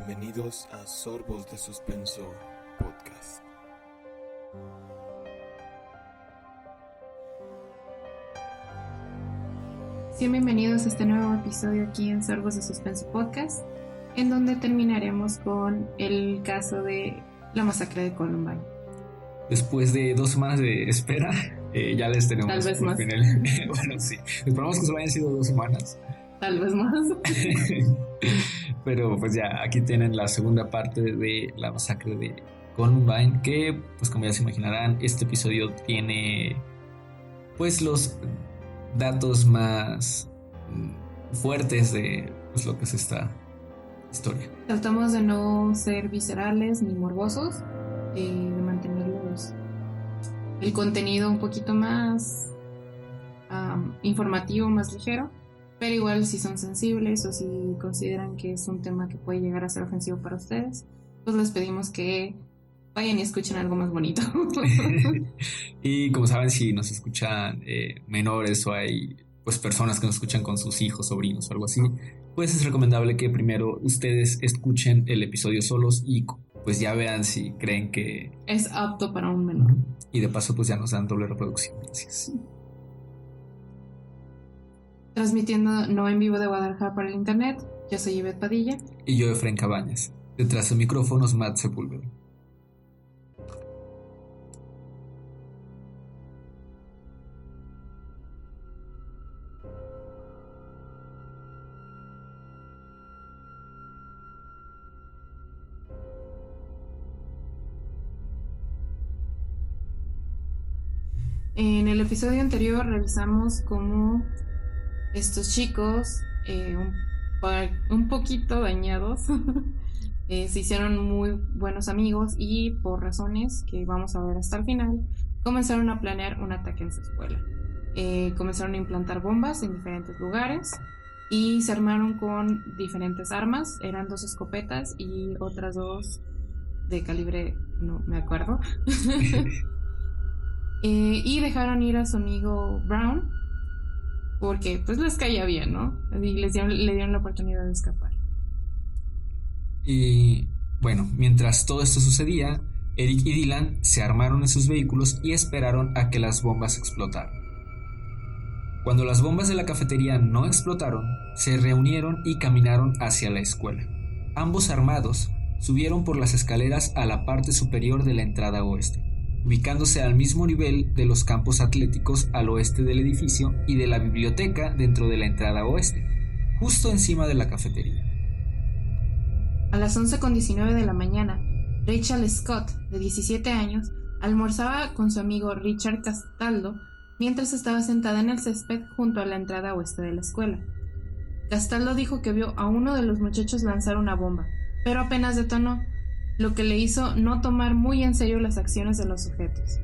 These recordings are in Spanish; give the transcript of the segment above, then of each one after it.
Bienvenidos a Sorbos de Suspenso Podcast. Sean bienvenidos a este nuevo episodio aquí en Sorbos de Suspenso Podcast, en donde terminaremos con el caso de la masacre de Columbine. Después de 2 semanas de espera, ya les tenemos. Tal vez más. Bueno, sí. Esperamos que solo hayan sido 2 semanas. Tal vez más. Pero pues ya, aquí tienen la segunda parte de la masacre de Columbine, que pues como ya se imaginarán, este episodio tiene pues los datos más fuertes de pues lo que es esta historia. Tratamos de no ser viscerales ni morbosos, de mantener el contenido un poquito más informativo, más ligero. Pero igual si son sensibles o si consideran que es un tema que puede llegar a ser ofensivo para ustedes, pues les pedimos que vayan y escuchen algo más bonito. Y como saben, si nos escuchan menores o hay pues personas que nos escuchan con sus hijos, sobrinos o algo así, pues es recomendable que primero ustedes escuchen el episodio solos y pues ya vean si creen que es apto para un menor. Y de paso pues ya nos dan doble reproducción. Gracias. Transmitiendo no en vivo de Guadalajara para el internet, yo soy Ivette Padilla. Y yo, Efraín Cabañas. Detrás de micrófonos, Matt Sepúlveda. En el episodio anterior revisamos cómo estos chicos, un poquito dañados, se hicieron muy buenos amigos y por razones que vamos a ver hasta el final, comenzaron a planear un ataque en su escuela. Comenzaron a implantar bombas en diferentes lugares y se armaron con diferentes armas. Eran 2 escopetas y otras 2 de calibre, no me acuerdo. Y dejaron ir a su amigo Brown porque pues les caía bien, ¿no? Y le dieron la oportunidad de escapar. Y bueno, mientras todo esto sucedía, Eric y Dylan se armaron en sus vehículos y esperaron a que las bombas explotaran. Cuando las bombas de la cafetería no explotaron, se reunieron y caminaron hacia la escuela. Ambos armados subieron por las escaleras a la parte superior de la entrada oeste, ubicándose al mismo nivel de los campos atléticos al oeste del edificio y de la biblioteca dentro de la entrada oeste, justo encima de la cafetería. A las 11:19 de la mañana, Rachel Scott, de 17 años, almorzaba con su amigo Richard Castaldo mientras estaba sentada en el césped junto a la entrada oeste de la escuela. Castaldo dijo que vio a uno de los muchachos lanzar una bomba, pero apenas detonó, lo que le hizo no tomar muy en serio las acciones de los sujetos.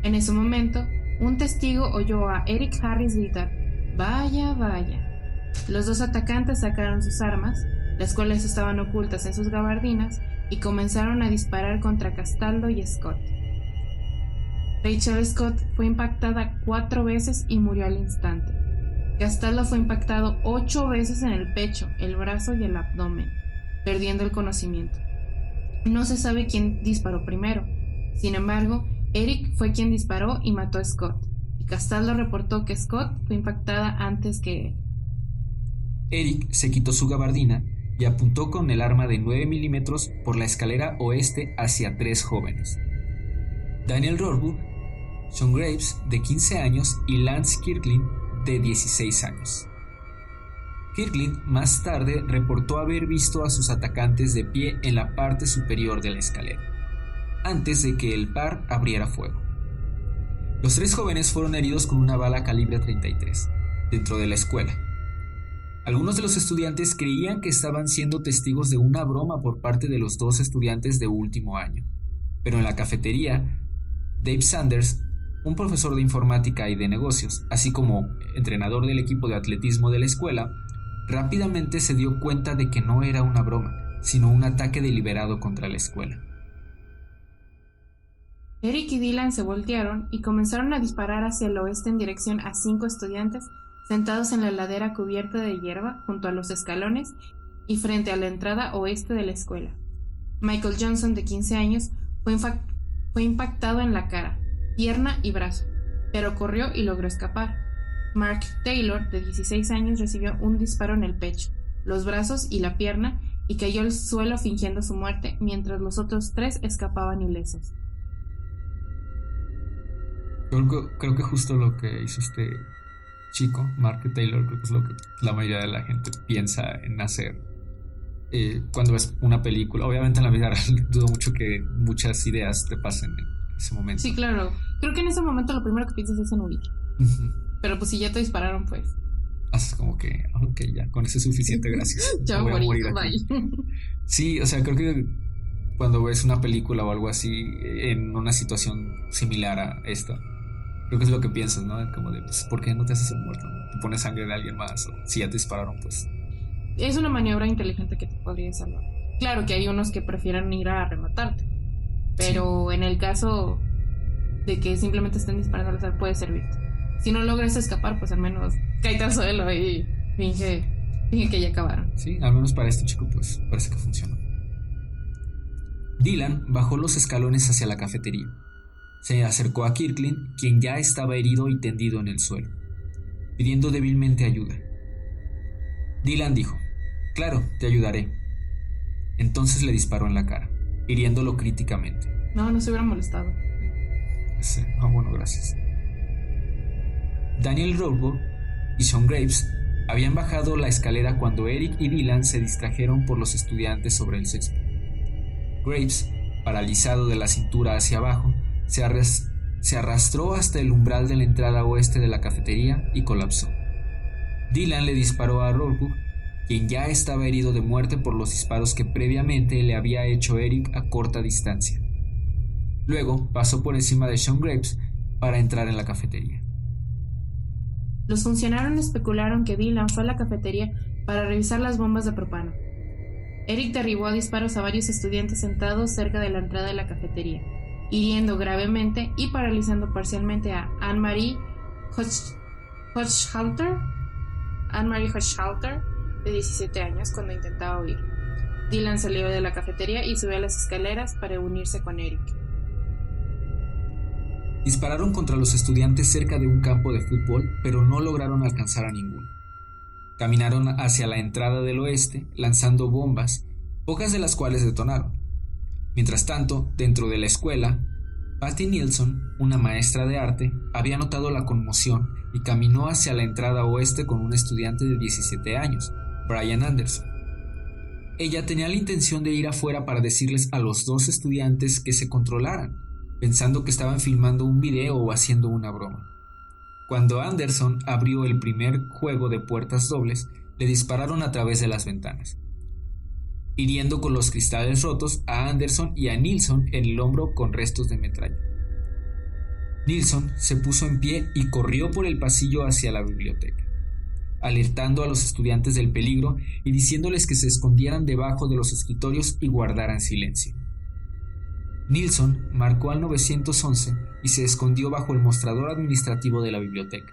En ese momento, un testigo oyó a Eric Harris gritar: "¡Vaya, vaya!". Los 2 atacantes sacaron sus armas, las cuales estaban ocultas en sus gabardinas, y comenzaron a disparar contra Castaldo y Scott. Rachel Scott fue impactada 4 veces y murió al instante. Castaldo fue impactado 8 veces en el pecho, el brazo y el abdomen, perdiendo el conocimiento. No se sabe quién disparó primero. Sin embargo, Eric fue quien disparó y mató a Scott, y Castaldo reportó que Scott fue impactada antes que él. Eric se quitó su gabardina y apuntó con el arma de 9 milímetros por la escalera oeste hacia 3 jóvenes: Daniel Rohrbuch, Sean Graves, de 15 años, y Lance Kirkland, de 16 años. Kirkland más tarde reportó haber visto a sus atacantes de pie en la parte superior de la escalera, antes de que el par abriera fuego. Los 3 jóvenes fueron heridos con una bala calibre 33 dentro de la escuela. Algunos de los estudiantes creían que estaban siendo testigos de una broma por parte de los 2 estudiantes de último año, pero en la cafetería, Dave Sanders, un profesor de informática y de negocios, así como entrenador del equipo de atletismo de la escuela, rápidamente se dio cuenta de que no era una broma, sino un ataque deliberado contra la escuela. Eric y Dylan se voltearon y comenzaron a disparar hacia el oeste en dirección a 5 estudiantes sentados en la ladera cubierta de hierba junto a los escalones y frente a la entrada oeste de la escuela. Michael Johnson, de 15 años, fue impactado en la cara, pierna y brazo, pero corrió y logró escapar. Mark Taylor, de 16 años, recibió un disparo en el pecho, los brazos y la pierna y cayó al suelo fingiendo su muerte, mientras los otros 3 escapaban ilesos. Creo que justo lo que hizo este chico, Mark Taylor, creo que es lo que la mayoría de la gente piensa en hacer cuando ves una película. Obviamente en la vida real dudo mucho que muchas ideas te pasen en ese momento. Sí, claro. Creo que en ese momento lo primero que piensas es en huir. Pero pues si ya te dispararon, pues haces como que, ok, ya, con eso es suficiente, gracias. ya voy a morir bye. Sí, o sea, creo que cuando ves una película o algo así en una situación similar a esta, creo que es lo que piensas, ¿no? Como de, pues, ¿por qué no te haces el muerto? Te pones sangre de alguien más, o si ya te dispararon, pues. Es una maniobra inteligente que te podría salvar. Claro que hay unos que prefieren ir a rematarte, pero sí, en el caso de que simplemente estén disparando al azar, puede servirte. Si no logras escapar, pues al menos cáete al suelo y finge que ya acabaron. Sí, al menos para este chico, pues parece que funcionó. Dylan bajó los escalones hacia la cafetería. Se acercó a Kirkland, quien ya estaba herido y tendido en el suelo, pidiendo débilmente ayuda. Dylan dijo: «Claro, te ayudaré». Entonces le disparó en la cara, hiriéndolo críticamente. No se hubiera molestado. Sí. Bueno, gracias. Daniel Roebuck y Sean Graves habían bajado la escalera cuando Eric y Dylan se distrajeron por los estudiantes sobre el césped. Graves, paralizado de la cintura hacia abajo, se arrastró hasta el umbral de la entrada oeste de la cafetería y colapsó. Dylan le disparó a Roebuck, quien ya estaba herido de muerte por los disparos que previamente le había hecho Eric a corta distancia. Luego pasó por encima de Sean Graves para entrar en la cafetería. Los funcionarios especularon que Dylan fue a la cafetería para revisar las bombas de propano. Eric derribó a disparos a varios estudiantes sentados cerca de la entrada de la cafetería, hiriendo gravemente y paralizando parcialmente a Anne-Marie Hochhalter, de 17 años, cuando intentaba huir. Dylan salió de la cafetería y subió a las escaleras para unirse con Eric. Dispararon contra los estudiantes cerca de un campo de fútbol, pero no lograron alcanzar a ninguno. Caminaron hacia la entrada del oeste, lanzando bombas, pocas de las cuales detonaron. Mientras tanto, dentro de la escuela, Patty Nilsson, una maestra de arte, había notado la conmoción y caminó hacia la entrada oeste con un estudiante de 17 años, Brian Anderson. Ella tenía la intención de ir afuera para decirles a los 2 estudiantes que se controlaran, pensando que estaban filmando un video o haciendo una broma. Cuando Anderson abrió el primer juego de puertas dobles, le dispararon a través de las ventanas, hiriendo con los cristales rotos a Anderson y a Nilsson en el hombro con restos de metralla. Nilsson se puso en pie y corrió por el pasillo hacia la biblioteca, alertando a los estudiantes del peligro y diciéndoles que se escondieran debajo de los escritorios y guardaran silencio. Nilsson marcó al 911 y se escondió bajo el mostrador administrativo de la biblioteca.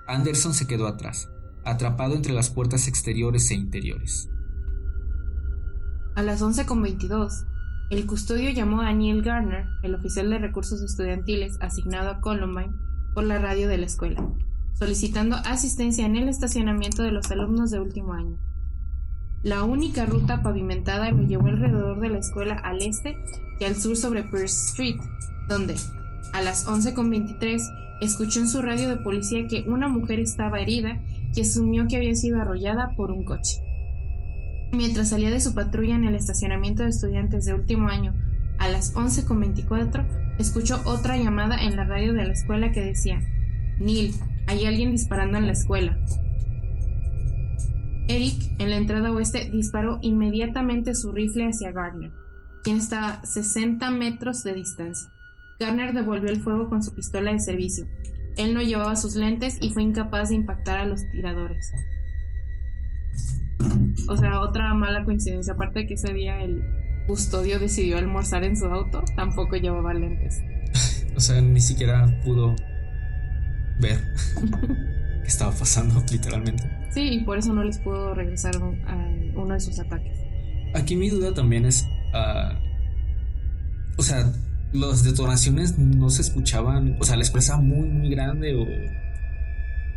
Anderson se quedó atrás, atrapado entre las puertas exteriores e interiores. A las 11:22, el custodio llamó a Neil Garner, el oficial de recursos estudiantiles asignado a Columbine, por la radio de la escuela, solicitando asistencia en el estacionamiento de los alumnos de último año. La única ruta pavimentada lo llevó alrededor de la escuela al este y al sur sobre Pierce Street, donde, a las 11:23, escuchó en su radio de policía que una mujer estaba herida y asumió que había sido arrollada por un coche. Mientras salía de su patrulla en el estacionamiento de estudiantes de último año, a las 11:24, escuchó otra llamada en la radio de la escuela que decía: «Neil, hay alguien disparando en la escuela». Eric, en la entrada oeste, disparó inmediatamente su rifle hacia Garner, quien estaba a 60 metros de distancia. Garner devolvió el fuego con su pistola de servicio. Él no llevaba sus lentes y fue incapaz de impactar a los tiradores. O sea, otra mala coincidencia. Aparte de que ese día el custodio decidió almorzar en su auto, tampoco llevaba lentes. O sea, ni siquiera pudo ver qué estaba pasando, literalmente. Sí, y por eso no les pudo regresar uno de sus ataques. Aquí mi duda también es, o sea, las detonaciones no se escuchaban, o sea, la escuela estaba muy, muy grande o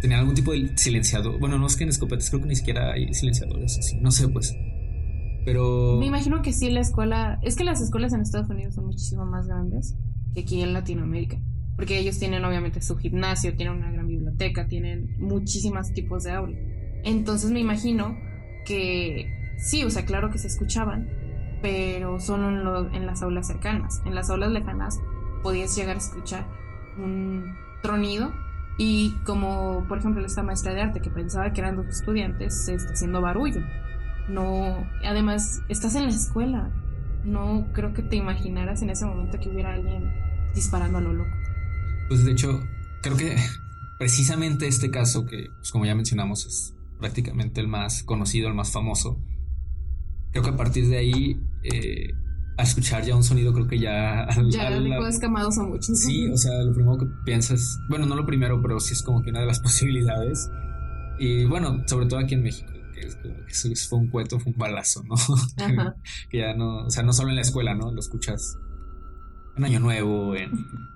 tenía algún tipo de silenciador. Bueno, no es que en escopetas creo que ni siquiera hay silenciadores así, no sé pues. Pero me imagino que sí, la escuela... Es que las escuelas en Estados Unidos son muchísimo más grandes que aquí en Latinoamérica. Porque ellos tienen obviamente su gimnasio, tienen una gran biblioteca, tienen muchísimos tipos de aula. Entonces me imagino que sí, o sea, claro que se escuchaban, pero solo en las aulas cercanas. En las aulas lejanas podías llegar a escuchar un tronido. Y como por ejemplo esta maestra de arte que pensaba que eran dos estudiantes, se está haciendo barullo. No, además estás en la escuela. No creo que te imaginaras en ese momento que hubiera alguien disparando a lo loco. pues de hecho creo que precisamente este caso que pues, como ya mencionamos es prácticamente el más conocido, el más famoso. Creo que a partir de ahí a escuchar ya un sonido creo que ya dejó descamados a muchos. Sí, o sea, lo primero que piensas, bueno, no lo primero, pero sí es como que una de las posibilidades. Y bueno, sobre todo aquí en México, que es como que eso fue un cueto, fue un balazo, ¿no? Ajá. Que ya no, o sea, no solo en la escuela, ¿no? Lo escuchas en Año Nuevo, en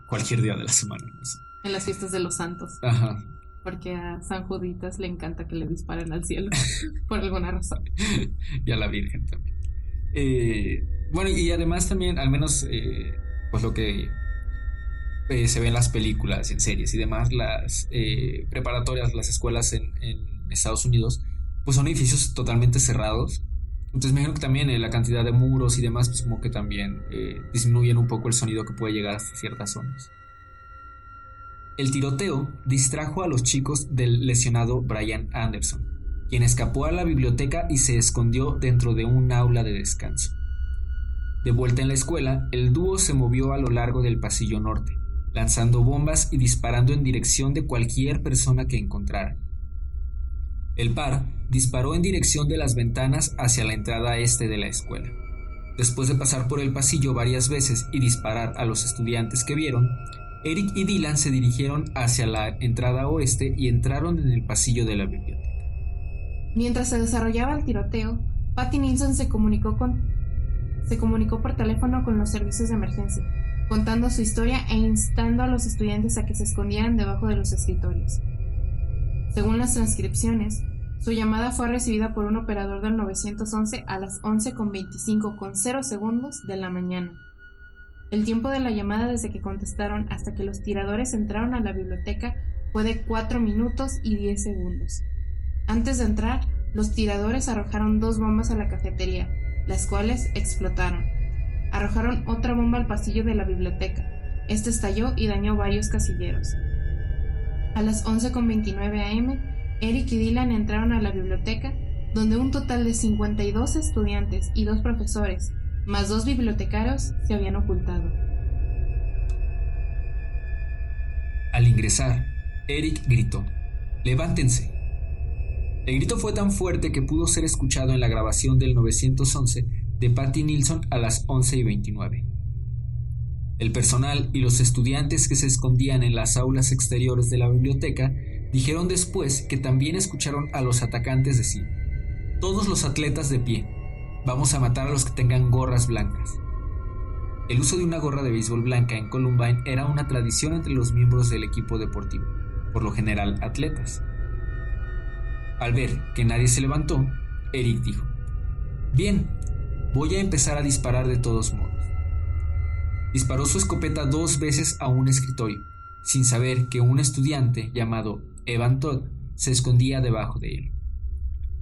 cualquier día de la semana, no sé. En las fiestas de los santos. Ajá. Porque a San Juditas le encanta que le disparen al cielo por alguna razón. Y a la Virgen también. Bueno, y además también, al menos, pues lo que se ve en las películas, en series y demás, las preparatorias, las escuelas en Estados Unidos, pues son edificios totalmente cerrados. Entonces me imagino que también la cantidad de muros y demás, pues como que también disminuyen un poco el sonido que puede llegar hasta ciertas zonas. El tiroteo distrajo a los chicos del lesionado Brian Anderson, quien escapó a la biblioteca y se escondió dentro de un aula de descanso. De vuelta en la escuela, el dúo se movió a lo largo del pasillo norte, lanzando bombas y disparando en dirección de cualquier persona que encontraran. El par disparó en dirección de las ventanas hacia la entrada este de la escuela. Después de pasar por el pasillo varias veces y disparar a los estudiantes que vieron, Eric y Dylan se dirigieron hacia la entrada oeste y entraron en el pasillo de la biblioteca. Mientras se desarrollaba el tiroteo, Patty Nilsson se comunicó por teléfono con los servicios de emergencia, contando su historia e instando a los estudiantes a que se escondieran debajo de los escritorios. Según las transcripciones, su llamada fue recibida por un operador del 911 a las 11:25:0 de la mañana. El tiempo de la llamada desde que contestaron hasta que los tiradores entraron a la biblioteca fue de 4 minutos y 10 segundos. Antes de entrar, los tiradores arrojaron 2 bombas a la cafetería, las cuales explotaron. Arrojaron otra bomba al pasillo de la biblioteca. Este estalló y dañó varios casilleros. A las 11:29 am, Eric y Dylan entraron a la biblioteca, donde un total de 52 estudiantes y 2 profesores, más 2 bibliotecarios, se habían ocultado. Al ingresar, Eric gritó: ¡levántense! El grito fue tan fuerte que pudo ser escuchado en la grabación del 911 de Patty Nilsson a las 11:29. El personal y los estudiantes que se escondían en las aulas exteriores de la biblioteca dijeron después que también escucharon a los atacantes decir: «Todos los atletas de pie, vamos a matar a los que tengan gorras blancas». El uso de una gorra de béisbol blanca en Columbine era una tradición entre los miembros del equipo deportivo, por lo general atletas. Al ver que nadie se levantó, Eric dijo: «Bien, voy a empezar a disparar de todos modos». Disparó su escopeta 2 veces a un escritorio, sin saber que un estudiante llamado Evan Todd se escondía debajo de él.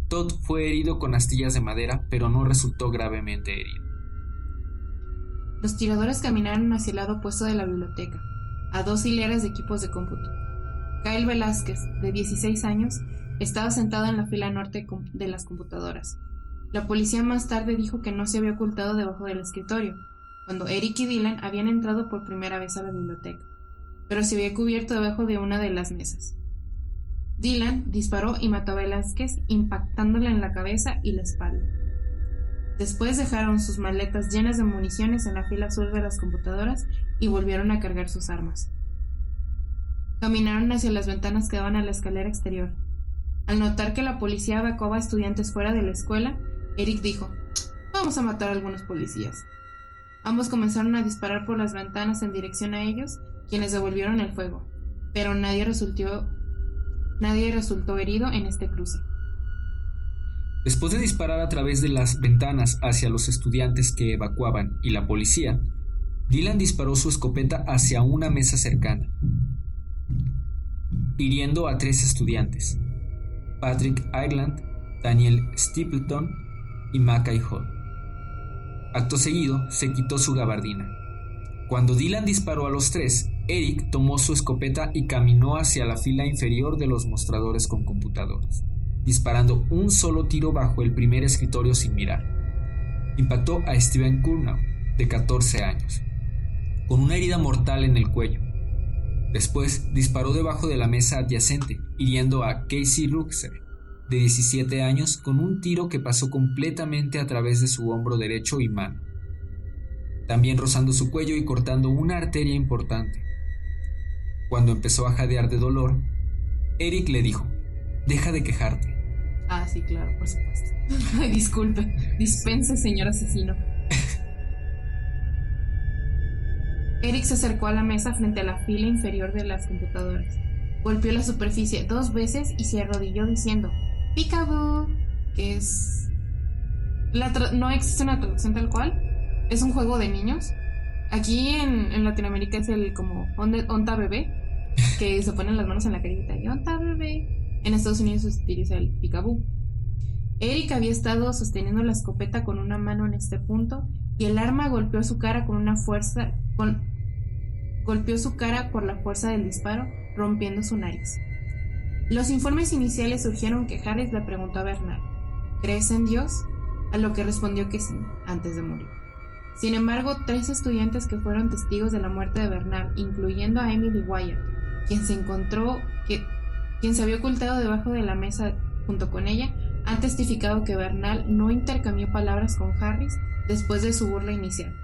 Todd fue herido con astillas de madera, pero no resultó gravemente herido. Los tiradores caminaron hacia el lado opuesto de la biblioteca, a 2 hileras de equipos de cómputo. Kyle Velázquez, de 16 años, estaba sentado en la fila norte de las computadoras. La policía más tarde dijo que no se había ocultado debajo del escritorio, cuando Eric y Dylan habían entrado por primera vez a la biblioteca, pero se había cubierto debajo de una de las mesas. Dylan disparó y mató a Velázquez, impactándole en la cabeza y la espalda. Después dejaron sus maletas llenas de municiones en la fila sur de las computadoras y volvieron a cargar sus armas. Caminaron hacia las ventanas que daban a la escalera exterior. Al notar que la policía evacuaba a estudiantes fuera de la escuela, Eric dijo: vamos a matar a algunos policías. Ambos comenzaron a disparar por las ventanas en dirección a ellos, quienes devolvieron el fuego, pero nadie resultó herido en este cruce. Después de disparar a través de las ventanas hacia los estudiantes que evacuaban y la policía, Dylan disparó su escopeta hacia una mesa cercana, hiriendo a 3 estudiantes: Patrick Ireland, Daniel Stapleton y Mackay Hall. Acto seguido, se quitó su gabardina. Cuando Dylan disparó a los 3, Eric tomó su escopeta y caminó hacia la fila inferior de los mostradores con computadoras, disparando un solo tiro bajo el primer escritorio sin mirar. Impactó a Steven Curnow, de 14 años, con una herida mortal en el cuello. Después disparó debajo de la mesa adyacente, hiriendo a Casey Ruxer, de 17 años, con un tiro que pasó completamente a través de su hombro derecho y mano, también rozando su cuello y cortando una arteria importante. Cuando empezó a jadear de dolor, Eric le dijo: deja de quejarte. Ah, sí, claro, por supuesto. Ay, disculpe, dispense, señor asesino. Eric se acercó a la mesa frente a la fila inferior de las computadoras. Golpeó la superficie 2 veces y se arrodilló diciendo: Peekaboo, que es... no existe una traducción tal cual. Es un juego de niños. Aquí en Latinoamérica es el como onta bebé, que se ponen las manos en la carita y onta bebé. En Estados Unidos se utiliza el peekaboo. Eric había estado sosteniendo la escopeta con una mano en este punto y el arma golpeó su cara por la fuerza del disparo, rompiendo su nariz. Los informes iniciales surgieron que Harris le preguntó a Bernal: ¿crees en Dios? A lo que respondió que sí, antes de morir. Sin embargo, 3 estudiantes que fueron testigos de la muerte de Bernal, incluyendo a Emily Wyatt, quien se había ocultado debajo de la mesa junto con ella, han testificado que Bernal no intercambió palabras con Harris después de su burla inicial,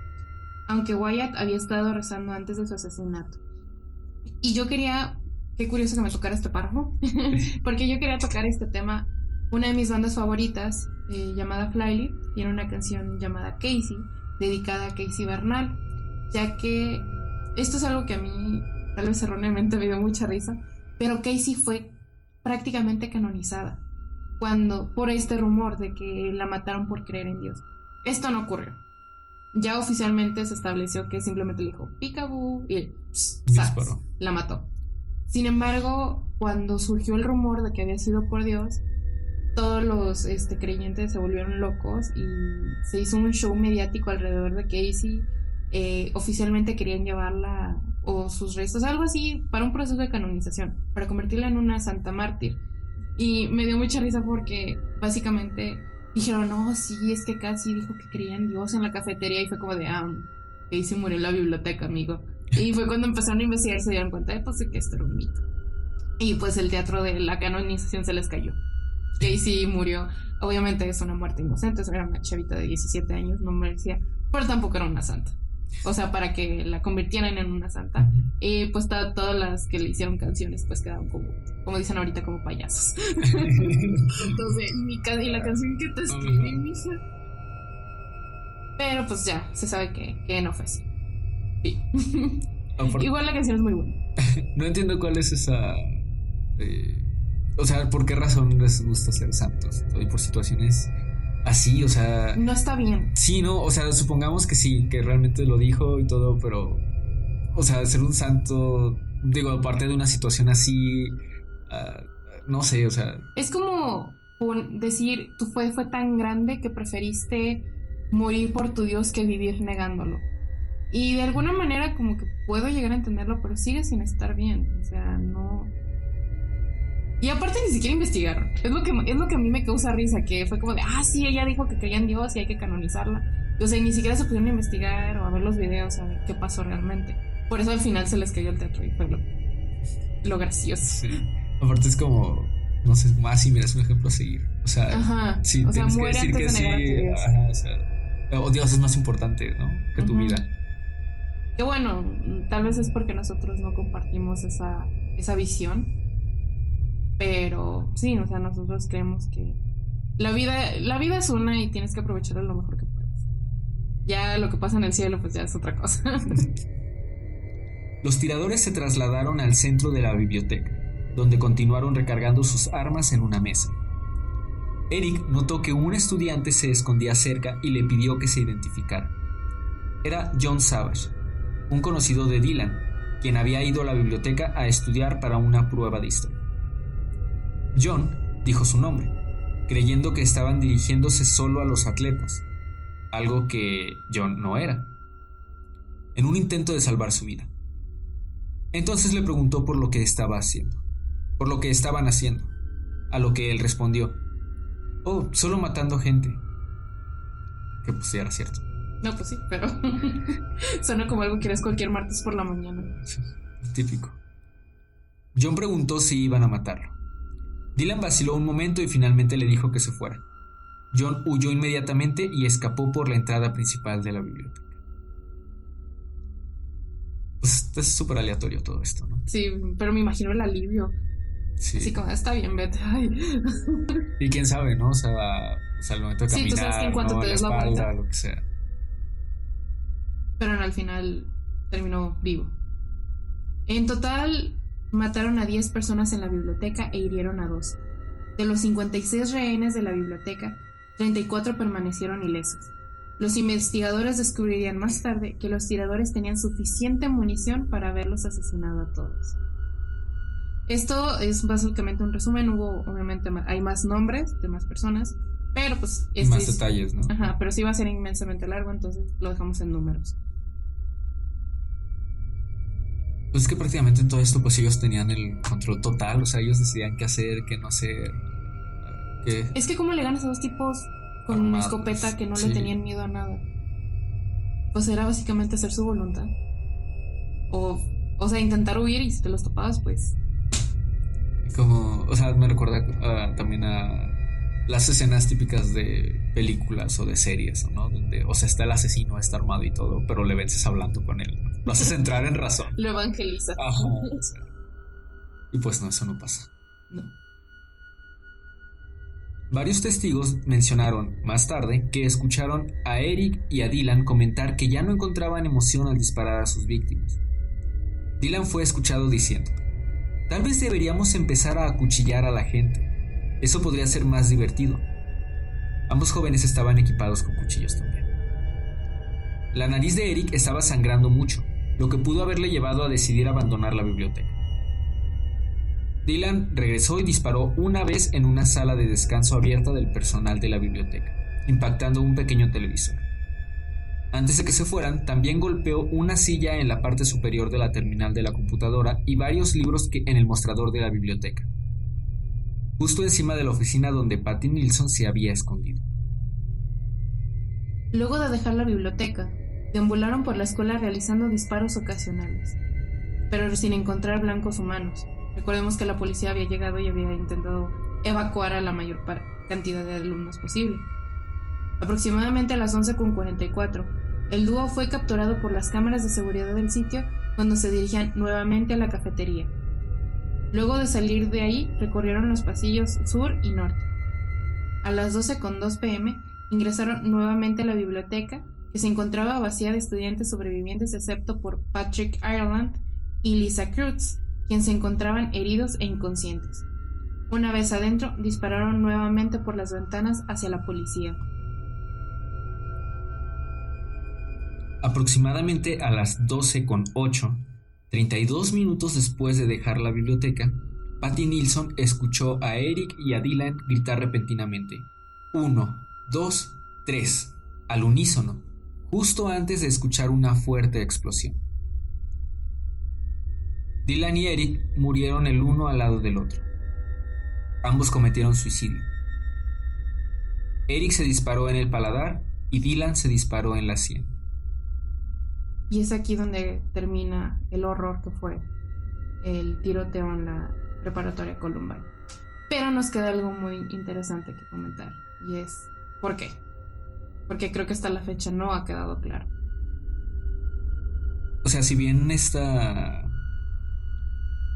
aunque Wyatt había estado rezando antes de su asesinato. Y qué curioso que me tocara este párrafo, porque yo quería tocar este tema. Una de mis bandas favoritas, llamada Flyleaf, tiene una canción llamada Casey, dedicada a Casey Bernal, ya que esto es algo que a mí, tal vez erróneamente, me dio mucha risa, pero Casey fue prácticamente canonizada por este rumor de que la mataron por creer en Dios. Esto no ocurrió. Ya oficialmente se estableció que simplemente le dijo peekaboo y disparó. La mató. Sin embargo, cuando surgió el rumor de que había sido por Dios, todos los creyentes se volvieron locos y se hizo un show mediático alrededor de Casey. Oficialmente querían llevarla o sus restos, algo así, para un proceso de canonización, para convertirla en una santa mártir. Y me dio mucha risa porque básicamente dijeron: no, sí, es que casi dijo que creía en Dios en la cafetería, y fue como de Casey murió en la biblioteca, amigo. Y fue cuando empezaron a investigar y se dieron cuenta de que esto era un mito. Y pues el teatro de la canonización se les cayó. Casey murió, obviamente es una muerte inocente, era una chavita de 17 años, no merecía, pero tampoco era una santa. O sea, para que la convirtieran en una santa. Pues todas las que le hicieron canciones pues quedaron como dicen ahorita, como payasos. Entonces, y la canción que te escribí, mija. Pero pues ya, se sabe que no fue así. Sí. Igual la canción es muy buena. No entiendo cuál es esa... o sea, ¿por qué razón les gusta ser santos? Y por situaciones así, o sea... No está bien. Sí, no, o sea, supongamos que sí, que realmente lo dijo y todo, pero... O sea, ser un santo, digo, aparte de una situación así... no sé, o sea... Es como decir, tu fe fue tan grande que preferiste morir por tu Dios que vivir negándolo. Y de alguna manera como que puedo llegar a entenderlo, pero sigue sin estar bien. O sea, no... Y aparte ni siquiera investigaron. Es lo que a mí me causa risa, que fue como de, sí, ella dijo que creía en Dios y hay que canonizarla. O sea, ni siquiera se pudieron investigar o a ver los videos, a ver qué pasó realmente. Por eso al final se les cayó el teatro y fue lo gracioso. Sí. Aparte es como, no sé, si miras un ejemplo a seguir. O sea, sí, o sea, tienes que muere decir antes que de negar sí. a tu Dios. O sea, Dios es más importante, ¿no? Que tu vida. Que bueno, tal vez es porque nosotros no compartimos esa visión. Pero sí, o sea, nosotros creemos que La vida es una y tienes que aprovecharla lo mejor que puedas. Ya lo que pasa en el cielo, pues ya es otra cosa. Los tiradores se trasladaron al centro de la biblioteca, donde continuaron recargando sus armas en una mesa. Eric notó que un estudiante se escondía cerca y le pidió que se identificara. Era John Savage, un conocido de Dylan, quien había ido a la biblioteca a estudiar para una prueba de historia. John dijo su nombre, creyendo que estaban dirigiéndose solo a los atletas, algo que John no era, en un intento de salvar su vida. Entonces le preguntó por lo que estaban haciendo, a lo que él respondió: "Oh, solo matando gente". Que pues sí era cierto. No, pues sí, pero suena como algo que eres cualquier martes por la mañana. Sí, típico. John preguntó si iban a matarlo. Dylan vaciló un momento y finalmente le dijo que se fuera. John huyó inmediatamente y escapó por la entrada principal de la biblioteca. Pues es súper aleatorio todo esto, ¿no? Sí, pero me imagino el alivio. Sí. Así como, está bien, vete. Ay. Y quién sabe, ¿no? O sea, al momento de caminar, sí, tú sabes que en cuanto ¿no? te des la espalda, vuelta, lo que sea. Pero al final terminó vivo. En total, mataron a 10 personas en la biblioteca e hirieron a 2. De los 56 rehenes de la biblioteca, 34 permanecieron ilesos. Los investigadores descubrirían más tarde que los tiradores tenían suficiente munición para haberlos asesinado a todos. Esto es básicamente un resumen. Obviamente, hay más nombres de más personas, pero pues... más detalles, ¿no? Ajá, pero sí va a ser inmensamente largo, entonces lo dejamos en números. Pues es que prácticamente en todo esto pues ellos tenían el control total, o sea, ellos decidían qué hacer, qué no hacer, qué... Es que cómo le ganas a 2 tipos con una escopeta que no le tenían miedo a nada. Pues era básicamente hacer su voluntad. O sea, intentar huir, y si te los topabas, pues... Como, o sea, me recuerda también a las escenas típicas de películas o de series, ¿no? Donde, o sea, está el asesino, está armado y todo, pero le vences hablando con él, ¿no? Lo haces entrar en razón. Lo evangeliza. Ajá, o sea. Y pues no, eso no pasa. No. Varios testigos mencionaron más tarde que escucharon a Eric y a Dylan comentar que ya no encontraban emoción al disparar a sus víctimas. Dylan fue escuchado diciendo: "Tal vez deberíamos empezar a acuchillar a la gente. Eso podría ser más divertido". Ambos jóvenes estaban equipados con cuchillos también. La nariz de Eric estaba sangrando mucho, lo que pudo haberle llevado a decidir abandonar la biblioteca. Dylan regresó y disparó una vez en una sala de descanso abierta del personal de la biblioteca, impactando un pequeño televisor. Antes de que se fueran, también golpeó una silla en la parte superior de la terminal de la computadora y varios libros en el mostrador de la biblioteca, justo encima de la oficina donde Patty Nilsson se había escondido. Luego de dejar la biblioteca, deambularon por la escuela realizando disparos ocasionales, pero sin encontrar blancos humanos. Recordemos que la policía había llegado y había intentado evacuar a la mayor cantidad de alumnos posible. Aproximadamente a las 11:44, el dúo fue capturado por las cámaras de seguridad del sitio cuando se dirigían nuevamente a la cafetería. Luego de salir de ahí, recorrieron los pasillos sur y norte. A las 12:02 p.m. ingresaron nuevamente a la biblioteca, que se encontraba vacía de estudiantes sobrevivientes excepto por Patrick Ireland y Lisa Cruz, quienes se encontraban heridos e inconscientes. Una vez adentro, dispararon nuevamente por las ventanas hacia la policía. Aproximadamente a las 12:08, 32 minutos después de dejar la biblioteca, Patty Nilsson escuchó a Eric y a Dylan gritar repentinamente: 1, 2, 3, al unísono, justo antes de escuchar una fuerte explosión. Dylan y Eric murieron el uno al lado del otro. Ambos cometieron suicidio. Eric se disparó en el paladar y Dylan se disparó en la sien. Y es aquí donde termina el horror que fue el tiroteo en la preparatoria Columbine. Pero nos queda algo muy interesante que comentar, y es ¿por qué? Porque creo que hasta la fecha no ha quedado claro. O sea, si bien esta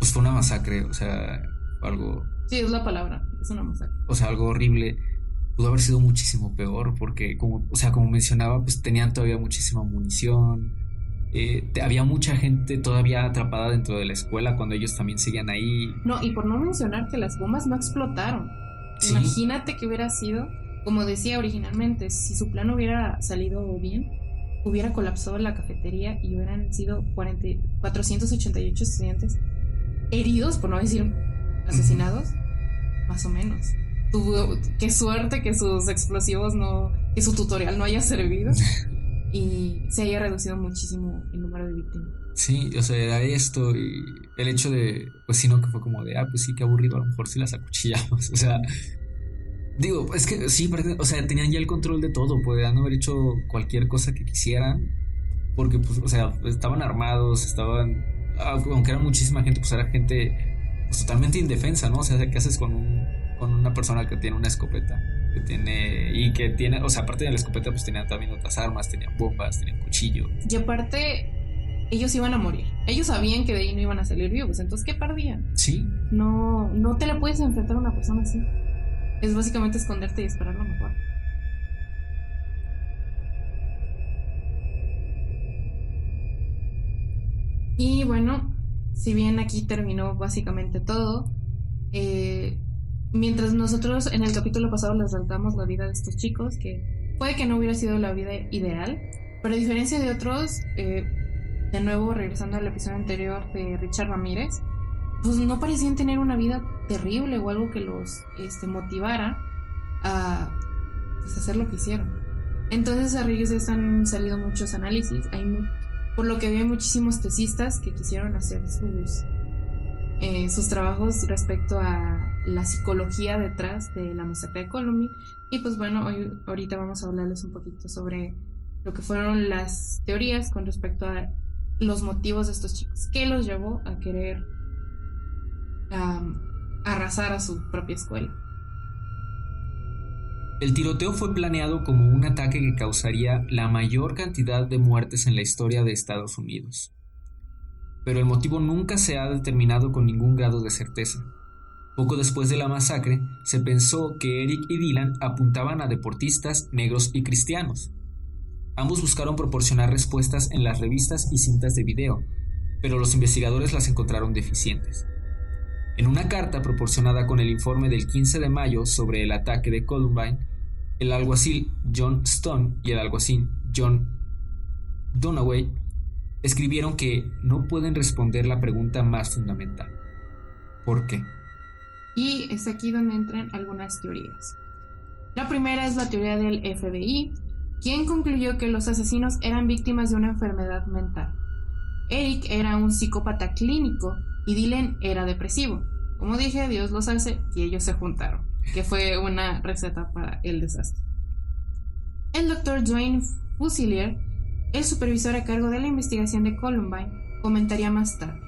pues fue una masacre, o sea, algo... Sí, es la palabra, es una masacre. O sea, algo horrible. pudo haber sido muchísimo peor porque, como mencionaba, pues tenían todavía muchísima munición. Había mucha gente todavía atrapada dentro de la escuela cuando ellos también seguían ahí. No, y por no mencionar que las bombas no explotaron. Sí. Imagínate que hubiera sido, como decía originalmente, si su plan hubiera salido bien, hubiera colapsado la cafetería y hubieran sido 488 estudiantes heridos, por no decir asesinados, más o menos. Qué suerte que sus explosivos que su tutorial no haya servido y se haya reducido muchísimo el número de víctimas. Sí, o sea, era esto y el hecho de, pues sí, no, que fue como de, pues sí, qué aburrido, a lo mejor sí las acuchillamos, o sea, digo, es que sí, o sea, tenían ya el control de todo, podían haber hecho cualquier cosa que quisieran, porque, pues, o sea, estaban armados, aunque era muchísima gente, pues era gente, pues totalmente indefensa, ¿no? O sea, ¿qué haces con una persona que tiene una escopeta? O sea, aparte de la escopeta, pues tenían también otras armas, tenían bombas, tenían cuchillos. Y aparte, ellos iban a morir. Ellos sabían que de ahí no iban a salir vivos, entonces, ¿qué perdían? Sí. No te le puedes enfrentar a una persona así. Es básicamente esconderte y esperar lo mejor. Y bueno, si bien aquí terminó básicamente todo, mientras nosotros en el capítulo pasado les relatamos la vida de estos chicos, que puede que no hubiera sido la vida ideal, pero a diferencia de otros, de nuevo regresando al episodio anterior de Richard Ramírez, pues no parecían tener una vida terrible o algo que los motivara a hacer lo que hicieron. Entonces a raíz de esto han salido muchos análisis, por lo que hay muchísimos tesistas que quisieron hacer sus trabajos respecto a la psicología detrás de la masacre de Columbine. Y pues bueno, ahorita vamos a hablarles un poquito sobre lo que fueron las teorías con respecto a los motivos de estos chicos, qué los llevó a querer arrasar a su propia escuela. El tiroteo fue planeado como un ataque que causaría la mayor cantidad de muertes en la historia de Estados Unidos. Pero el motivo nunca se ha determinado con ningún grado de certeza. Poco después de la masacre, se pensó que Eric y Dylan apuntaban a deportistas negros y cristianos. Ambos buscaron proporcionar respuestas en las revistas y cintas de video, pero los investigadores las encontraron deficientes. En una carta proporcionada con el informe del 15 de mayo sobre el ataque de Columbine, el alguacil John Stone y el alguacil John Dunaway escribieron que no pueden responder la pregunta más fundamental: ¿por qué? Y es aquí donde entran algunas teorías. La primera es la teoría del FBI, quien concluyó que los asesinos eran víctimas de una enfermedad mental. Eric era un psicópata clínico y Dylan era depresivo. Como dije, Dios los hace y ellos se juntaron, que fue una receta para el desastre. El Dr. Dwayne Fusilier, el supervisor a cargo de la investigación de Columbine, comentaría más tarde: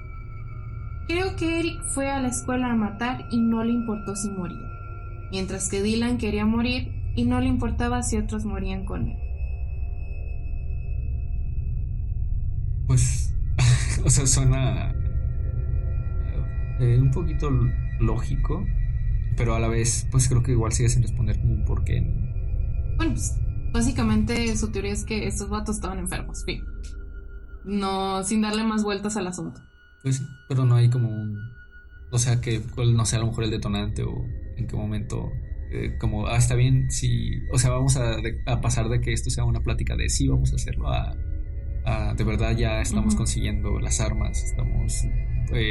creo que Eric fue a la escuela a matar y no le importó si moría, mientras que Dylan quería morir y no le importaba si otros morían con él. Pues, o sea, suena un poquito lógico, pero a la vez, pues creo que igual sigue sin responder como un por qué, ¿no? Bueno, pues básicamente su teoría es que estos vatos estaban enfermos, fin. No, sin darle más vueltas al asunto. Pues sí, pero no hay como o sea, no sé, a lo mejor el detonante o en qué momento, como, está bien, sí, o sea, vamos a pasar de que esto sea una plática de sí, vamos a hacerlo, a de verdad ya estamos consiguiendo las armas, estamos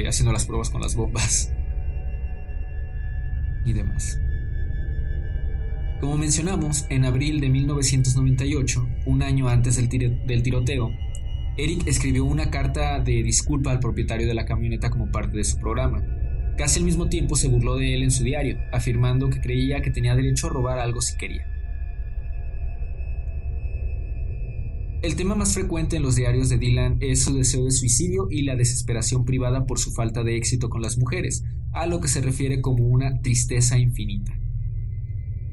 haciendo las pruebas con las bombas y demás. Como mencionamos, en abril de 1998, un año antes del tiroteo, Eric escribió una carta de disculpa al propietario de la camioneta como parte de su programa. Casi al mismo tiempo se burló de él en su diario, afirmando que creía que tenía derecho a robar algo si quería. El tema más frecuente en los diarios de Dylan es su deseo de suicidio y la desesperación privada por su falta de éxito con las mujeres, a lo que se refiere como una tristeza infinita.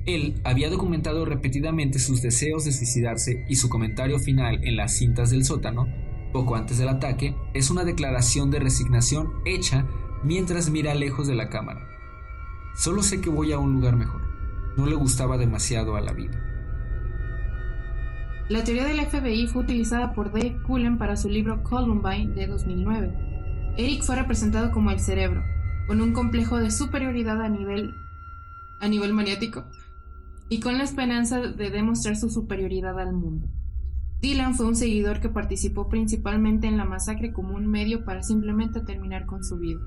Él había documentado repetidamente sus deseos de suicidarse y su comentario final en las cintas del sótano, poco antes del ataque, es una declaración de resignación hecha mientras mira lejos de la cámara. Solo sé que voy a un lugar mejor. no le gustaba demasiado a la vida. La teoría del FBI fue utilizada por Dave Cullen para su libro Columbine de 2009. Eric fue representado como el cerebro, con un complejo de superioridad a nivel maniático y con la esperanza de demostrar su superioridad al mundo. Dylan fue un seguidor que participó principalmente en la masacre como un medio para simplemente terminar con su vida.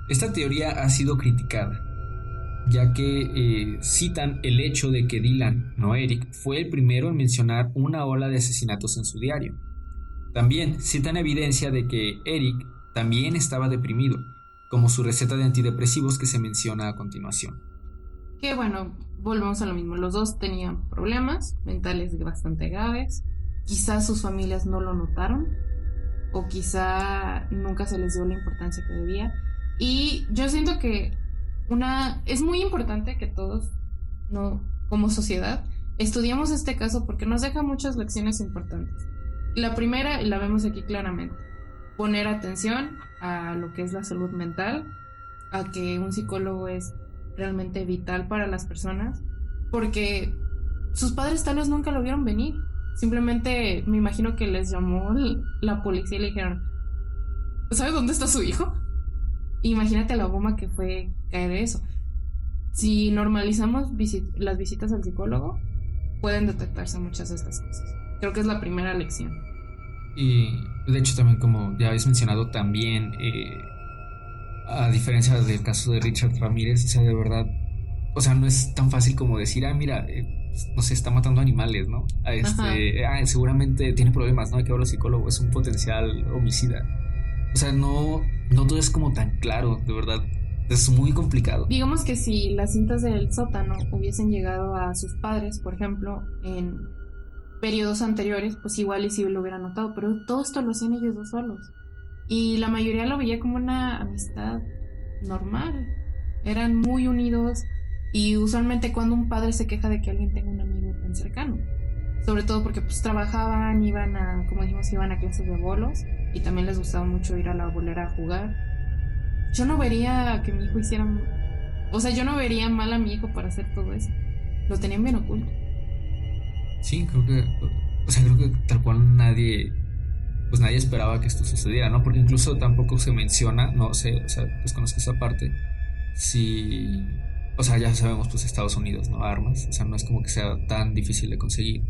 Esta teoría ha sido criticada, ya que citan el hecho de que Dylan, no Eric, fue el primero en mencionar una ola de asesinatos en su diario. También citan evidencia de que Eric también estaba deprimido, como su receta de antidepresivos que se menciona a continuación. Que bueno, volvemos a lo mismo, los dos tenían problemas mentales bastante graves, quizás sus familias no lo notaron, o quizá nunca se les dio la importancia que debía. Y yo siento que es muy importante que todos, como sociedad, estudiemos este caso porque nos deja muchas lecciones importantes. La primera, y la vemos aquí claramente, poner atención a lo que es la salud mental, a que un psicólogo es realmente vital para las personas, porque sus padres tal vez nunca lo vieron venir. Simplemente me imagino que les llamó la policía y le dijeron, ¿sabes dónde está su hijo? Imagínate la bomba que fue caer eso. Si normalizamos las visitas al psicólogo, pueden detectarse muchas de estas cosas. Creo que es la primera lección. Y de hecho también, como ya habéis mencionado, también a diferencia del caso de Richard Ramírez, o sea, de verdad, o sea, no es tan fácil como decir, mira, no sé, está matando animales, ¿no? Seguramente tiene problemas, ¿no? Hay que ver al psicólogo, es un potencial homicida. O sea, no todo es como tan claro, de verdad. Es muy complicado. Digamos que si las cintas del sótano hubiesen llegado a sus padres, por ejemplo, en periodos anteriores, pues igual y sí lo hubieran notado, pero todo esto lo hacían ellos dos solos. Y la mayoría lo veía como una amistad normal. Eran muy unidos y usualmente cuando un padre se queja de que alguien tenga un amigo tan cercano. Sobre todo porque pues trabajaban, iban a clases de bolos y también les gustaba mucho ir a la bolera a jugar. Yo no vería que mi hijo yo no vería mal a mi hijo para hacer todo eso. Lo tenían bien oculto. Sí, creo que tal cual nadie esperaba que esto sucediera, ¿no? Porque incluso tampoco se menciona, no sé, o sea, desconozco esa parte. Si, o sea, ya sabemos, pues Estados Unidos, ¿no? Armas, o sea, no es como que sea tan difícil de conseguir.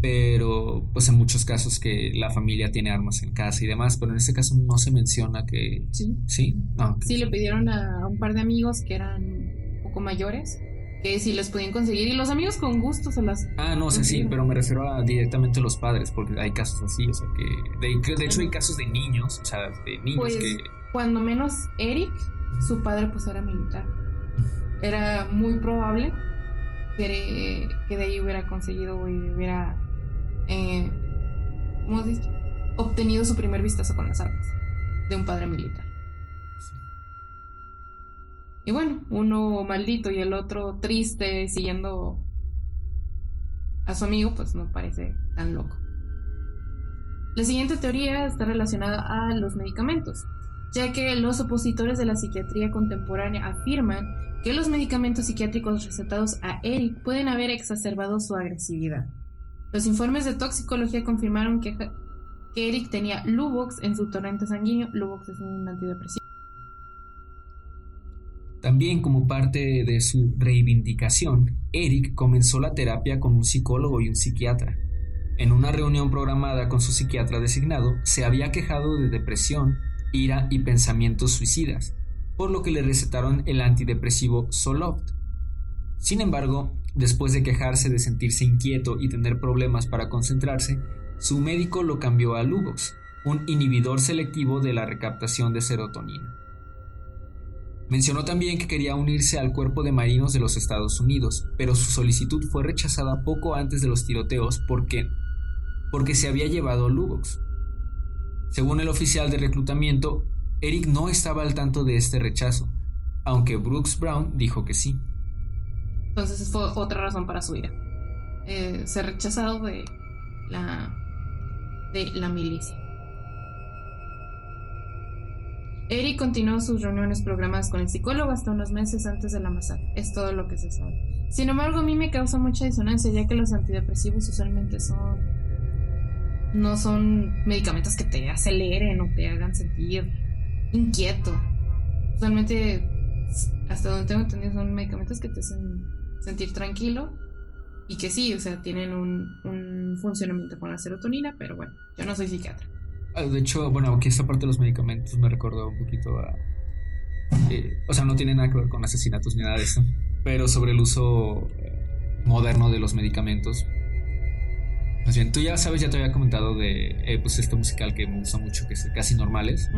Pero, pues en muchos casos que la familia tiene armas en casa y demás, pero en este caso no se menciona que... Sí. ¿Sí? Ah, okay. Sí, le pidieron a un par de amigos que eran un poco mayores que si les podían conseguir, y los amigos con gusto se las... No sé, sí, pero me refiero a directamente los padres, porque hay casos así, o sea, que de hecho hay casos de niños, o sea, de niños pues, que... cuando menos Eric, su padre pues era militar. Era muy probable que de ahí hubiera conseguido y hubiera ¿cómo se dice? Obtenido su primer vistazo con las armas de un padre militar. Y bueno, uno maldito y el otro triste siguiendo a su amigo, pues no parece tan loco. La siguiente teoría está relacionada a los medicamentos, ya que los opositores de la psiquiatría contemporánea afirman que los medicamentos psiquiátricos recetados a Eric pueden haber exacerbado su agresividad. Los informes de toxicología confirmaron que Eric tenía Luvox en su torrente sanguíneo. Luvox es un antidepresivo. También, como parte de su reivindicación, Eric comenzó la terapia con un psicólogo y un psiquiatra. En una reunión programada con su psiquiatra designado, se había quejado de depresión, ira y pensamientos suicidas, por lo que le recetaron el antidepresivo Zoloft. Sin embargo, después de quejarse de sentirse inquieto y tener problemas para concentrarse, su médico lo cambió a Luvox, un inhibidor selectivo de la recaptación de serotonina. Mencionó también que quería unirse al Cuerpo de Marinos de los Estados Unidos, pero su solicitud fue rechazada poco antes de los tiroteos porque se había llevado Luvox. Según el oficial de reclutamiento, Eric no estaba al tanto de este rechazo, aunque Brooks Brown dijo que sí. Entonces fue otra razón para su ira. Ser rechazado de la milicia. Eric continuó sus reuniones programadas con el psicólogo hasta unos meses antes de la masacre. Es todo lo que se sabe. Sin embargo, a mí me causa mucha disonancia, ya que los antidepresivos usualmente no son medicamentos que te aceleren o te hagan sentir inquieto. Usualmente, hasta donde tengo entendido, son medicamentos que te hacen sentir tranquilo y que sí, o sea, tienen un funcionamiento con la serotonina, pero bueno, yo no soy psiquiatra. De hecho, bueno, aquí esta parte de los medicamentos me recordó un poquito a... o sea, no tiene nada que ver con asesinatos ni nada de eso, pero sobre el uso moderno de los medicamentos. Más bien, tú ya sabes, ya te había comentado de pues este musical que me gusta mucho, que es Casi Normales,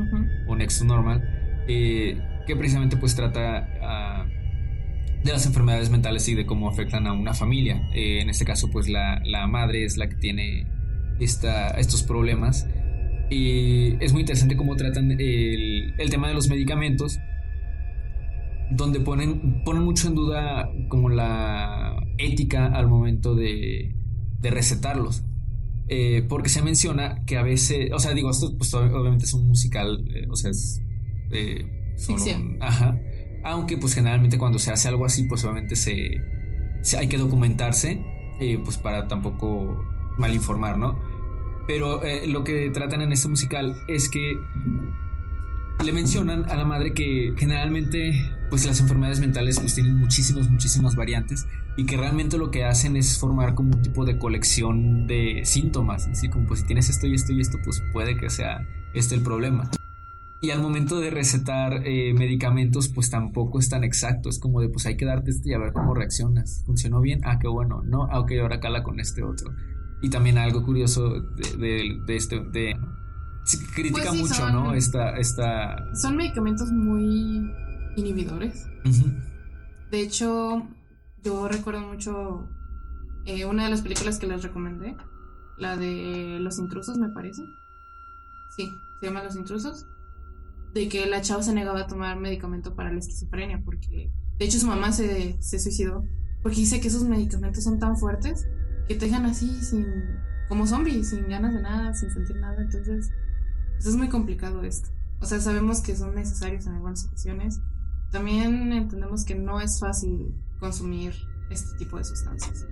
o Next to Normal, que precisamente pues trata de las enfermedades mentales y de cómo afectan a una familia. En este caso, pues la madre es la que tiene estos problemas. Y es muy interesante cómo tratan el tema de los medicamentos, donde ponen mucho en duda como la ética al momento de recetarlos, porque se menciona que a veces, o sea, digo, esto pues obviamente es un musical, o sea, es ficción. Aunque pues generalmente cuando se hace algo así, pues obviamente hay que documentarse, pues para tampoco malinformar, ¿no? Pero lo que tratan en este musical es que le mencionan a la madre que generalmente pues las enfermedades mentales pues tienen muchísimas variantes, y que realmente lo que hacen es formar como un tipo de colección de síntomas, así como pues si tienes esto y esto y esto, pues puede que sea este el problema. Y al momento de recetar medicamentos, pues tampoco es tan exacto. Es como de, pues hay que darte esto y a ver cómo reaccionas. ¿Funcionó bien? Ah, qué bueno. No, ok, ahora cala con este otro. Y también algo curioso se critica pues sí, mucho, ¿no? Son medicamentos muy inhibidores. Uh-huh. De hecho, yo recuerdo mucho una de las películas que les recomendé, la de Los Intrusos, me parece. Sí, se llama Los Intrusos. De que la chava se negaba a tomar medicamento para la esquizofrenia, porque de hecho su mamá se suicidó, porque dice que esos medicamentos son tan fuertes que te dejan así como zombies, sin ganas de nada, sin sentir nada. Entonces pues es muy complicado esto. O sea, sabemos que son necesarios en algunas ocasiones. También entendemos que no es fácil consumir este tipo de sustancias.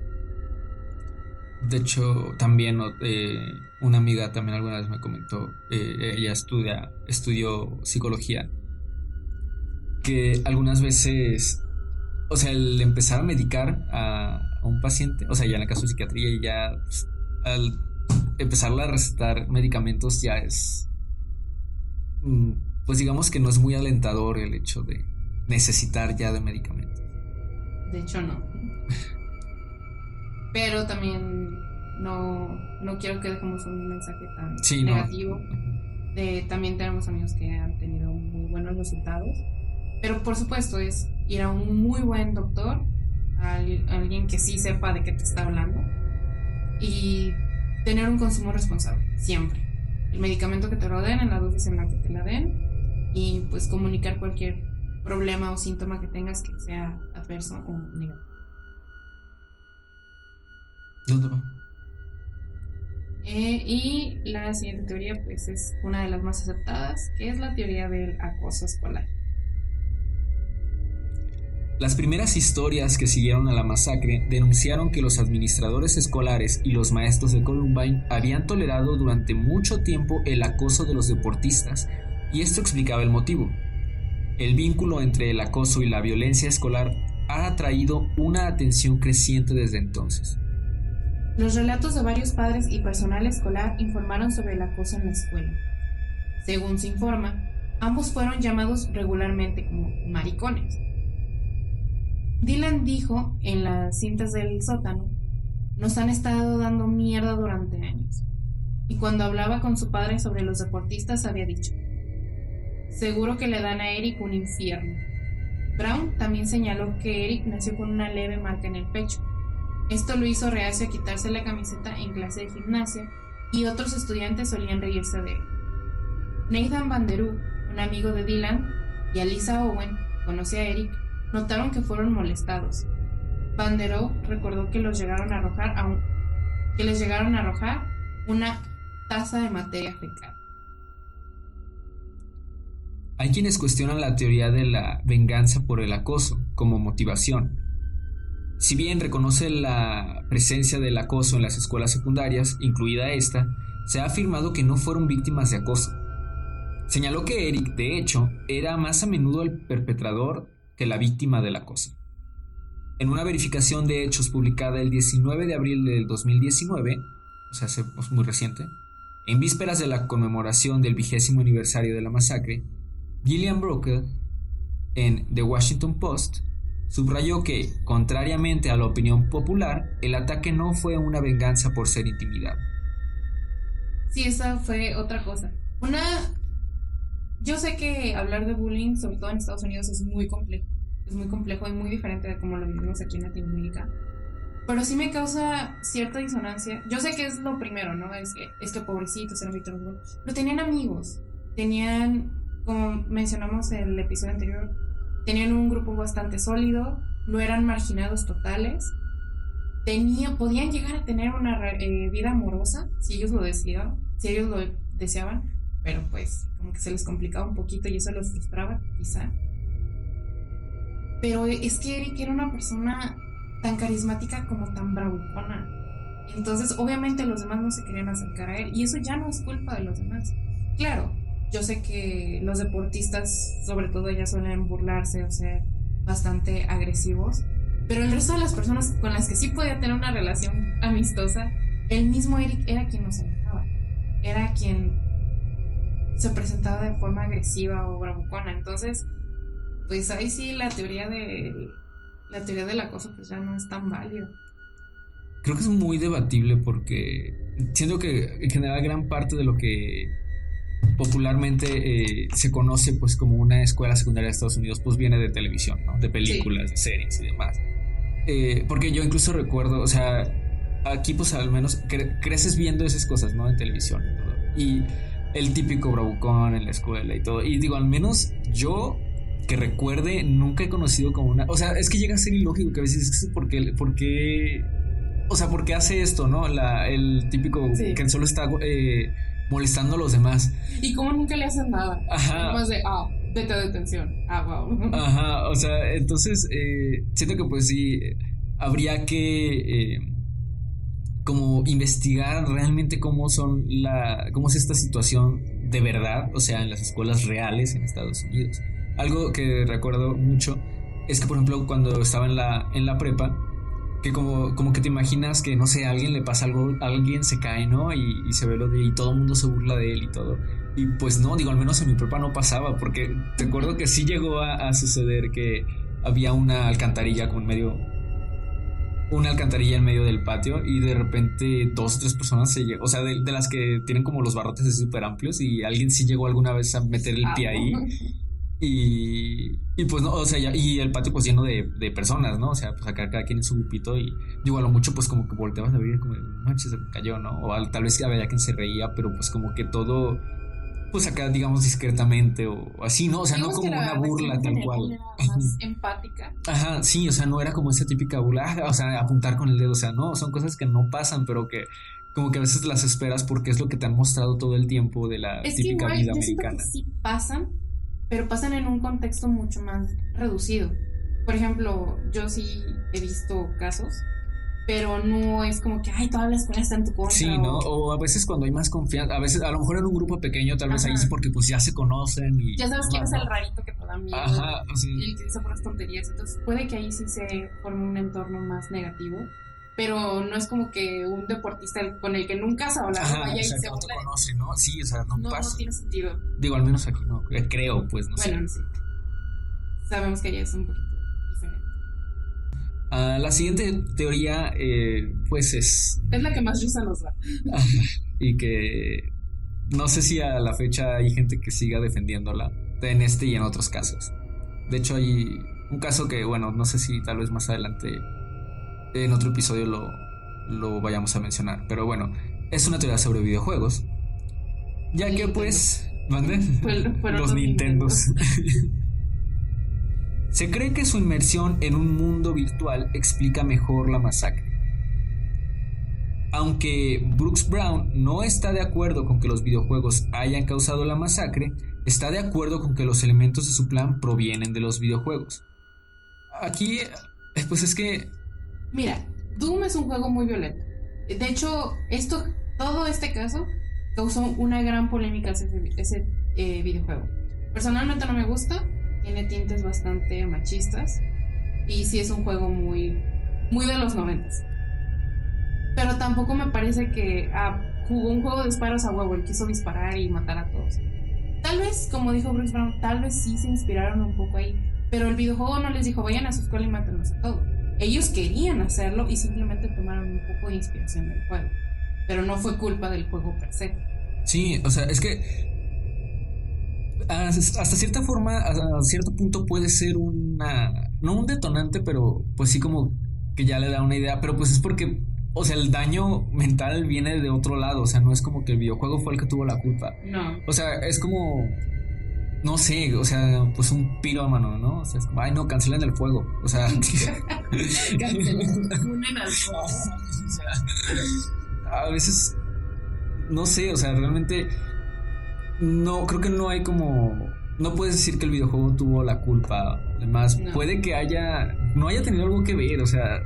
De hecho, también una amiga también alguna vez me comentó, ella estudió psicología, que algunas veces, o sea, el empezar a medicar a un paciente, o sea, ya en el caso de psiquiatría, y ya pues, al empezar a recetar medicamentos ya es, pues digamos que no es muy alentador el hecho de necesitar ya de medicamentos. De hecho, no. Pero también no quiero que dejemos un mensaje tan negativo. No. También tenemos amigos que han tenido muy buenos resultados. Pero por supuesto es ir a un muy buen doctor, a alguien que sí sepa de qué te está hablando, y tener un consumo responsable, siempre. El medicamento que te lo den, en la dosis en la que te la den, y pues comunicar cualquier problema o síntoma que tengas que sea adverso o negativo. ¿Dónde va? Y la siguiente teoría pues es una de las más aceptadas, que es la teoría del acoso escolar. Las primeras historias que siguieron a la masacre denunciaron que los administradores escolares y los maestros de Columbine habían tolerado durante mucho tiempo el acoso de los deportistas, y esto explicaba el motivo. El vínculo entre el acoso y la violencia escolar ha atraído una atención creciente desde entonces. Los relatos de varios padres y personal escolar informaron sobre el acoso en la escuela. Según se informa, ambos fueron llamados regularmente como maricones. Dylan dijo en las cintas del sótano: "Nos han estado dando mierda durante años". Y cuando hablaba con su padre sobre los deportistas había dicho: "Seguro que le dan a Eric un infierno". Brown también señaló que Eric nació con una leve marca en el pecho. Esto lo hizo reacio a quitarse la camiseta en clase de gimnasia, y otros estudiantes solían reírse de él. Nathan Vanderoo, un amigo de Dylan, y Alyssa Owen, que conoce a Eric, notaron que fueron molestados. Vanderoo recordó que les llegaron a arrojar una taza de materia fecal. Hay quienes cuestionan la teoría de la venganza por el acoso como motivación. Si bien reconoce la presencia del acoso en las escuelas secundarias, incluida esta, se ha afirmado que no fueron víctimas de acoso. Señaló que Eric, de hecho, era más a menudo el perpetrador que la víctima del acoso. En una verificación de hechos publicada el 19 de abril del 2019, o sea, hace muy reciente, en vísperas de la conmemoración del 20º aniversario de la masacre, Gillian Brockle, en The Washington Post, subrayó que, contrariamente a la opinión popular, el ataque no fue una venganza por ser intimidado. Sí, esa fue otra cosa. Yo sé que hablar de bullying, sobre todo en Estados Unidos, es muy complejo. Es muy complejo y muy diferente de como lo vivimos aquí en Latinoamérica. Pero sí me causa cierta disonancia. Yo sé que es lo primero, ¿no? Es que pobrecitos eran víctimas de bullying. Pero tenían amigos. Como mencionamos en el episodio anterior, tenían un grupo bastante sólido. No eran marginados totales. Podían llegar a tener una vida amorosa, si ellos lo deseaban. Pero pues como que se les complicaba un poquito y eso los frustraba, quizá. Pero es que Eric era una persona tan carismática como tan bravucona. Entonces obviamente los demás no se querían acercar a él, y eso ya no es culpa de los demás. Claro, yo sé que los deportistas sobre todo ya suelen burlarse o ser bastante agresivos, pero el resto de las personas con las que sí podía tener una relación amistosa, el mismo Eric era quien nos alejaba, era quien se presentaba de forma agresiva o bravucona. Entonces pues ahí sí la teoría del acoso pues ya no es tan válida. Creo que es muy debatible porque siento que en general gran parte de lo que popularmente se conoce pues como una escuela secundaria de Estados Unidos pues viene de televisión, ¿no? De películas, sí, de series y demás. Porque yo incluso recuerdo, o sea, aquí pues al menos creces viendo esas cosas, ¿no? En televisión y todo. Y el típico bravucón en la escuela y todo. Y digo, al menos yo que recuerde, nunca he conocido como una... O sea, es que llega a ser ilógico que a veces es ¿por qué hace esto, no? El típico sí, que solo está molestando a los demás. Y como nunca le hacen nada. Ajá. Más de, vete a detención. Wow. Ajá, o sea, entonces siento que pues sí, habría que como investigar realmente cómo es esta situación de verdad, o sea, en las escuelas reales en Estados Unidos. Algo que recuerdo mucho es que, por ejemplo, cuando estaba en la prepa, que como que te imaginas que, no sé, a alguien le pasa algo, alguien se cae, ¿no? Y se ve y todo el mundo se burla de él y todo. Y pues no, digo, al menos en mi prepa no pasaba, porque te acuerdo que sí llegó a suceder que había una alcantarilla en medio del patio, y de repente 2 o 3 personas o sea, de las que tienen como los barrotes así súper amplios, y alguien sí llegó alguna vez a meter el pie ahí. Y pues no, o sea, y el patio pues lleno de personas, ¿no? O sea, pues acá cada quien en su grupito, y digo, a lo mucho pues como que volteabas a ver como, manches, se me cayó, ¿no? O tal vez había quien se reía, pero pues como que todo, pues acá digamos discretamente o así, ¿no? O sea, digamos no como una burla tal cual. Más empática. Ajá, sí, o sea, no era como esa típica burla, o sea, apuntar con el dedo, o sea, no, son cosas que no pasan, pero que como que a veces las esperas porque es lo que te han mostrado todo el tiempo de la típica vida americana. Que sí pasan, pero pasan en un contexto mucho más reducido. Por ejemplo, yo sí he visto casos, pero no es como que, toda la escuela está en tu contra. Sí, ¿no? O a veces cuando hay más confianza, a veces, a lo mejor en un grupo pequeño, tal vez ahí sí, porque pues ya se conocen y... Ya sabes quién es el rarito que te da miedo. Ajá, sí. Y que dice puras tonterías. Entonces puede que ahí sí se forme un entorno más negativo, pero no es como que un deportista con el que nunca has hablado vaya y se no te conoce, ¿no? Sí, o sea, no pasa. No tiene sentido. Digo, al menos aquí no, creo, pues, no sé. Bueno, sí. Sabemos que allá es un poquito diferente. La siguiente teoría, pues es la que más risa nos da. Y que no sé si a la fecha hay gente que siga defendiéndola en este y en otros casos. De hecho, hay un caso que, bueno, no sé si tal vez más adelante en otro episodio lo vayamos a mencionar, pero bueno, es una teoría sobre videojuegos, ya que pues los Nintendos. Se cree que su inmersión en un mundo virtual explica mejor la masacre. aunque Brooks Brown no está de acuerdo con que los videojuegos hayan causado la masacre, está de acuerdo con que los elementos de su plan provienen de los videojuegos. Aquí, pues es que... Mira, Doom es un juego muy violento. De hecho, todo este caso causó una gran polémica ese videojuego. Personalmente no me gusta, tiene tintes bastante machistas y sí es un juego muy, muy de los 90s. Pero tampoco me parece que jugó un juego de disparos a huevo, él quiso disparar y matar a todos. Tal vez, como dijo Bruce Brown, tal vez sí se inspiraron un poco ahí, pero el videojuego no les dijo vayan a su escuela y mátenlos a todos. Ellos querían hacerlo y simplemente tomaron un poco de inspiración del juego, pero no fue culpa del juego per se. Sí, o sea, es que hasta cierta forma, a cierto punto puede ser no un detonante, pero pues sí como que ya le da una idea, pero pues es porque, o sea, el daño mental viene de otro lado, o sea, no es como que el videojuego fue el que tuvo la culpa. No. O sea, es como, no sé, o sea, pues un pirómano, ¿no? O sea, es como, ay, no, cancelen el fuego, o sea... Cancelen al fuego. O sea, a veces, no sé, o sea, realmente... No, creo que no hay como... No puedes decir que el videojuego tuvo la culpa. Además, no. Puede que no haya tenido algo que ver, o sea...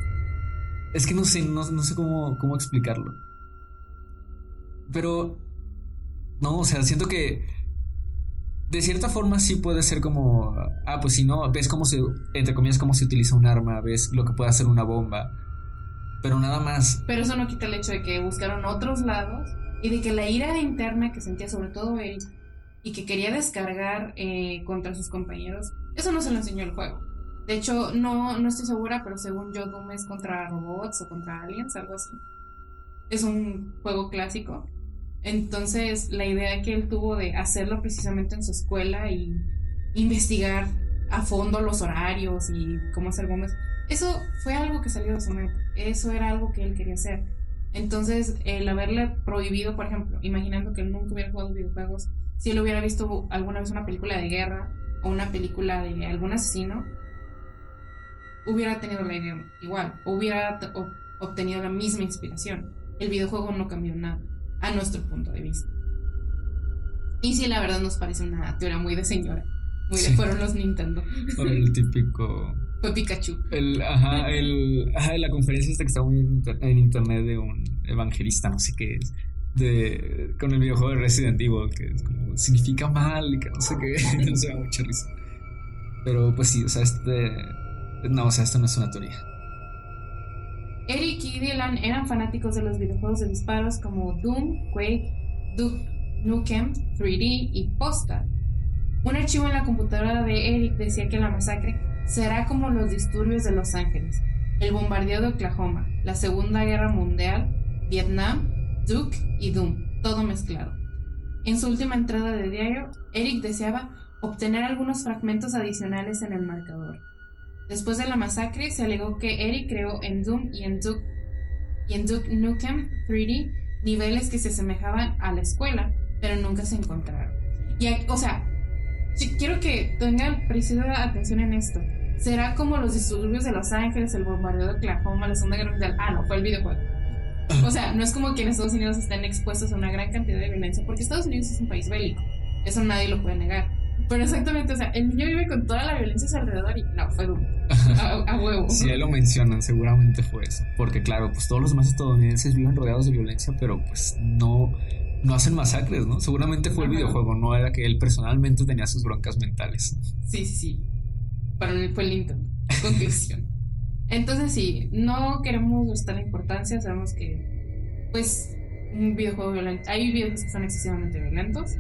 Es que no sé cómo explicarlo. Pero... No, o sea, siento que... De cierta forma sí puede ser como... pues si no, ves cómo entre comillas, cómo se utiliza un arma, ves lo que puede hacer una bomba. Pero nada más. Pero eso no quita el hecho de que buscaron otros lados y de que la ira interna que sentía sobre todo él y que quería descargar contra sus compañeros, eso no se lo enseñó el juego. De hecho, no estoy segura, pero según yo, Doom es contra robots o contra aliens, algo así. Es un juego clásico. Entonces, la idea que él tuvo de hacerlo precisamente en su escuela y investigar a fondo los horarios y cómo hacer bombas, eso fue algo que salió de su mente. Eso era algo que él quería hacer. Entonces, el haberle prohibido, por ejemplo, imaginando que él nunca hubiera jugado videojuegos, si él hubiera visto alguna vez una película de guerra o una película de algún asesino, hubiera tenido la idea igual, hubiera obtenido la misma inspiración. El videojuego no cambió nada, a nuestro punto de vista. Y sí, la verdad nos parece una teoría muy de señora. Muy de fueron los Nintendo. El típico... Fue Pikachu. La conferencia esta que está muy en internet de un evangelista, no sé qué es, con el videojuego de Resident Evil, que es como, significa mal y que no sé qué, no se da mucha risa. Pero pues sí, o sea, esto no es una teoría. Eric y Dylan eran fanáticos de los videojuegos de disparos como Doom, Quake, Duke Nukem 3D y Postal. Un archivo en la computadora de Eric decía que la masacre será como los disturbios de Los Ángeles, el bombardeo de Oklahoma, la Segunda Guerra Mundial, Vietnam, Duke y Doom, todo mezclado. En su última entrada de diario, Eric deseaba obtener algunos fragmentos adicionales en el marcador. Después de la masacre, se alegó que Eric creó en Doom y en Duke Nukem 3D niveles que se asemejaban a la escuela, pero nunca se encontraron. Quiero que tengan precisa atención en esto. ¿Será como los disturbios de Los Ángeles, el bombardeo de Oklahoma, la Segunda Guerra Mundial? No, fue el videojuego. O sea, no es como que en Estados Unidos estén expuestos a una gran cantidad de violencia, porque Estados Unidos es un país bélico. Eso nadie lo puede negar. Pero exactamente, o sea, el niño vive con toda la violencia a su alrededor y no, fue Doom. A huevo. Si ahí lo mencionan, seguramente fue eso. Porque claro, pues todos los demás estadounidenses viven rodeados de violencia, pero pues no hacen masacres, ¿no? Seguramente fue el videojuego, no era que él personalmente tenía sus broncas mentales. Sí. Para mí fue el Nintendo. Conclusión. Entonces sí, no queremos restar la importancia, sabemos que pues un videojuego violento, hay videojuegos que son excesivamente violentos,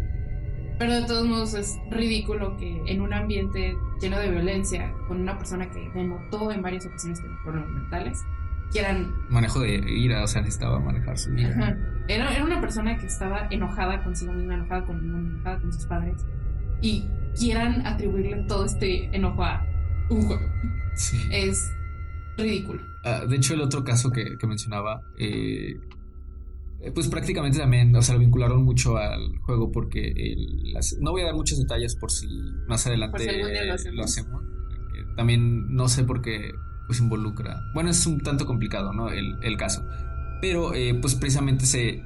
pero de todos modos es ridículo que en un ambiente lleno de violencia, con una persona que denotó en varias ocasiones tener problemas mentales, quieran... Manejo de ira, o sea, necesitaba manejar su ira. Ajá. Era una persona que estaba enojada consigo misma, enojada con el mundo, enojada con sus padres, y quieran atribuirle todo este enojo a un juego. Sí. Es ridículo. De hecho, el otro caso que mencionaba, pues prácticamente también, o sea, lo vincularon mucho al juego porque no voy a dar muchos detalles por si más adelante por si algún día lo hacemos. También no sé por qué pues involucra. Bueno, es un tanto complicado, ¿no? El caso. Pero pues precisamente se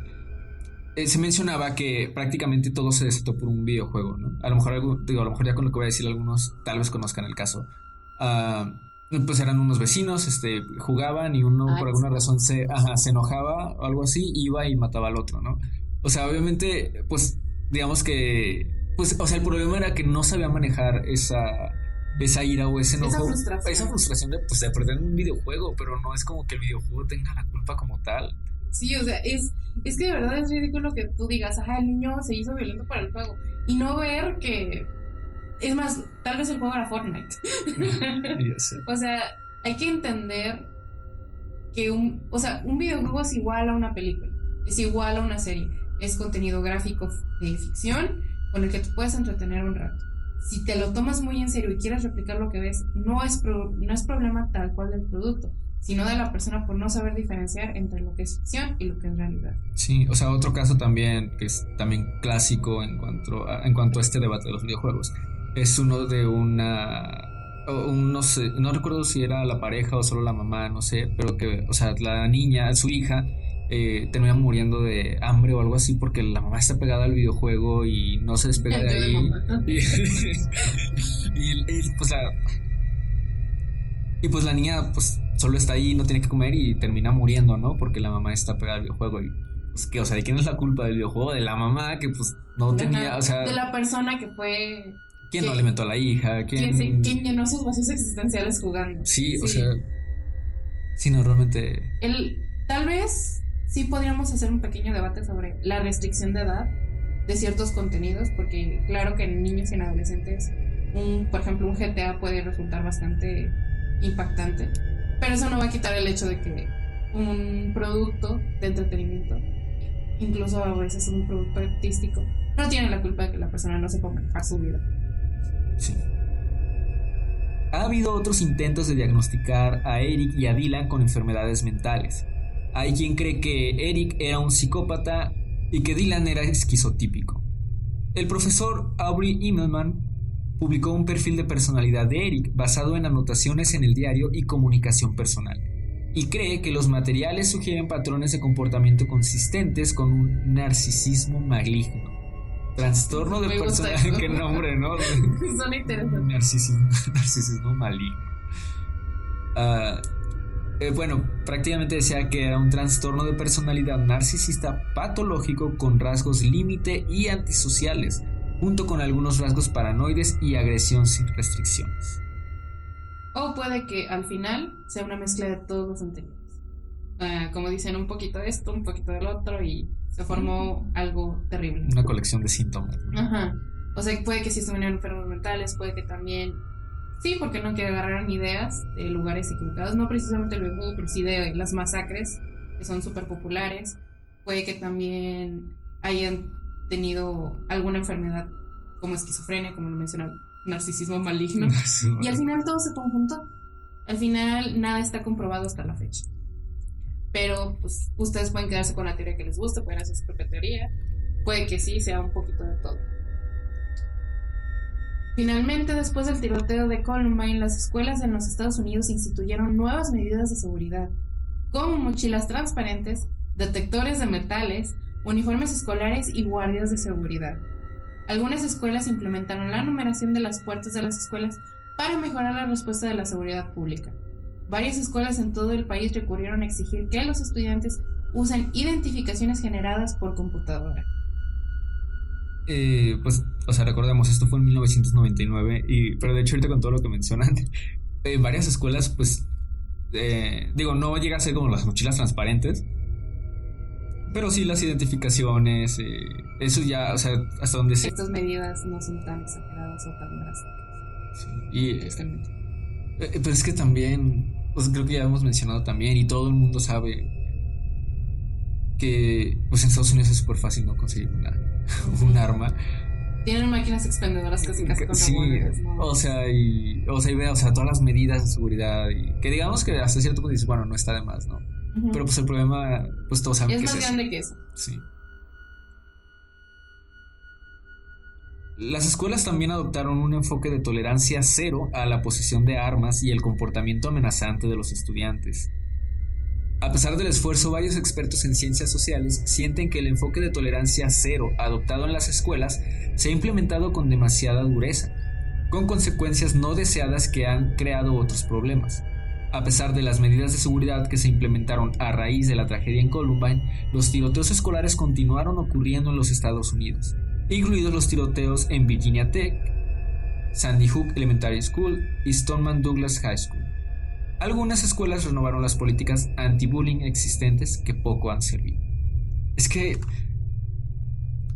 mencionaba que prácticamente todo se desató por un videojuego, ¿no? A lo mejor ya con lo que voy a decir algunos tal vez conozcan el caso. Pues eran unos vecinos, jugaban y uno por alguna razón se enojaba o algo así, iba y mataba al otro, ¿no? O sea, obviamente, pues digamos que, pues, o sea, el problema era que no sabía manejar esa ira o ese enojo, esa frustración de perder un videojuego, pero no es como que el videojuego tenga la culpa como tal. Sí, o sea, es que de verdad es ridículo que tú digas, el niño se hizo violento para el juego, y no ver que, es más, tal vez el juego era Fortnite. O sea, hay que entender que un videojuego es igual a una película, es igual a una serie, es contenido gráfico de ficción con el que tú puedes entretener un rato. Si te lo tomas muy en serio y quieres replicar lo que ves, no es problema tal cual del producto, sino de la persona por no saber diferenciar entre lo que es ficción y lo que es realidad. Sí, o sea, otro caso también que es también clásico en cuanto a este debate de los videojuegos es uno de no sé, no recuerdo si era la pareja o solo la mamá, no sé, pero que, o sea, la niña, su hija, termina muriendo de hambre o algo así porque la mamá está pegada al videojuego y no se despega de ahí. Y pues la niña pues solo está ahí, no tiene que comer y termina muriendo, ¿no? Porque la mamá está pegada al videojuego. Y pues que, o sea, ¿de quién es la culpa del videojuego? De la mamá que pues no tenía, o sea, de la persona que fue, ¿quién no alimentó a la hija? ¿Quién llenó sus vacíos existenciales jugando? Sí, o sea, sí, no, realmente tal vez sí podríamos hacer un pequeño debate sobre la restricción de edad de ciertos contenidos, porque claro que en niños y en adolescentes por ejemplo, un GTA puede resultar bastante impactante, pero eso no va a quitar el hecho de que un producto de entretenimiento, incluso a veces un producto artístico, no tiene la culpa de que la persona no sepa manejar su vida. Sí. Ha habido otros intentos de diagnosticar a Eric y a Dylan con enfermedades mentales. Hay quien cree que Eric era un psicópata y que Dylan era esquizotípico. El profesor Aubrey Immelman publicó un perfil de personalidad de Eric basado en anotaciones en el diario y comunicación personal, y cree que los materiales sugieren patrones de comportamiento consistentes con un narcisismo maligno. Trastorno de personalidad, qué nombre, ¿no? Son interesantes. Narcisismo maligno. Bueno, prácticamente decía que era un trastorno de personalidad narcisista patológico con rasgos límite y antisociales, junto con algunos rasgos paranoides y agresión sin restricciones. O puede que al final sea una mezcla de todos los anteriores. Como dicen, un poquito de esto, un poquito del otro, y se formó algo terrible. Una colección de síntomas, ¿no? Ajá. O sea, puede que sí estuvieran enfermos mentales, puede que también, sí, porque no, que agarraran ideas de lugares equivocados, no precisamente el videojuego, pero sí de las masacres, que son súper populares. Puede que también hayan tenido alguna enfermedad como esquizofrenia, como lo mencionaba, narcisismo maligno. Y al final todo se conjuntó. Al final nada está comprobado hasta la fecha. Pero pues ustedes pueden quedarse con la teoría que les guste, pueden hacer su propia teoría. Puede que sí, sea un poquito de todo. Finalmente, después del tiroteo de Columbine, las escuelas en los Estados Unidos instituyeron nuevas medidas de seguridad, como mochilas transparentes, detectores de metales, uniformes escolares y guardias de seguridad. Algunas escuelas implementaron la numeración de las puertas de las escuelas para mejorar la respuesta de la seguridad pública. Varias escuelas en todo el país recurrieron a exigir que los estudiantes usen identificaciones generadas por computadora. Pues, o sea, recordemos, esto fue en 1999, pero de hecho ahorita con todo lo que mencionan, varias escuelas, pues, no llega a ser como las mochilas transparentes, pero sí las identificaciones, eso ya, o sea, hasta donde se... Estas medidas no son tan exageradas o tan drásticas. Sí, pero es que también, pues creo que ya hemos mencionado también, y todo el mundo sabe que pues en Estados Unidos es súper fácil no conseguir un arma. Tienen máquinas expendedoras casi con sí, revólveres, ¿no? O sea, todas las medidas de seguridad, y que digamos que hasta cierto punto dices, bueno, no está de más, ¿no? Uh-huh. Pero pues el problema, pues todos saben que es más grande que eso. Sí. Las escuelas también adoptaron un enfoque de tolerancia cero a la posesión de armas y el comportamiento amenazante de los estudiantes. A pesar del esfuerzo, varios expertos en ciencias sociales sienten que el enfoque de tolerancia cero adoptado en las escuelas se ha implementado con demasiada dureza, con consecuencias no deseadas que han creado otros problemas. A pesar de las medidas de seguridad que se implementaron a raíz de la tragedia en Columbine, los tiroteos escolares continuaron ocurriendo en los Estados Unidos, incluidos los tiroteos en Virginia Tech, Sandy Hook Elementary School y Stoneman Douglas High School. Algunas escuelas renovaron las políticas anti-bullying existentes que poco han servido. Es que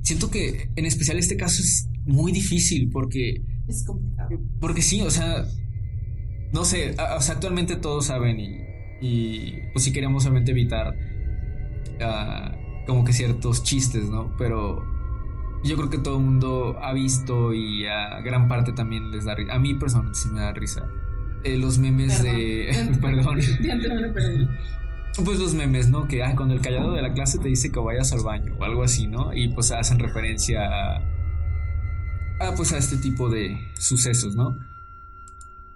siento que en especial este caso es muy difícil porque... Es complicado. Porque sí, o sea, no sé, o sea, actualmente todos saben y pues sí queremos solamente evitar como que ciertos chistes, ¿no? Pero yo creo que todo el mundo ha visto y a gran parte también les da risa. A mí personalmente sí me da risa. Los memes perdón. Perdón. Pues los memes, ¿no? Que cuando el callado de la clase te dice que vayas al baño o algo así, ¿no? Y pues hacen referencia pues a este tipo de sucesos, ¿no?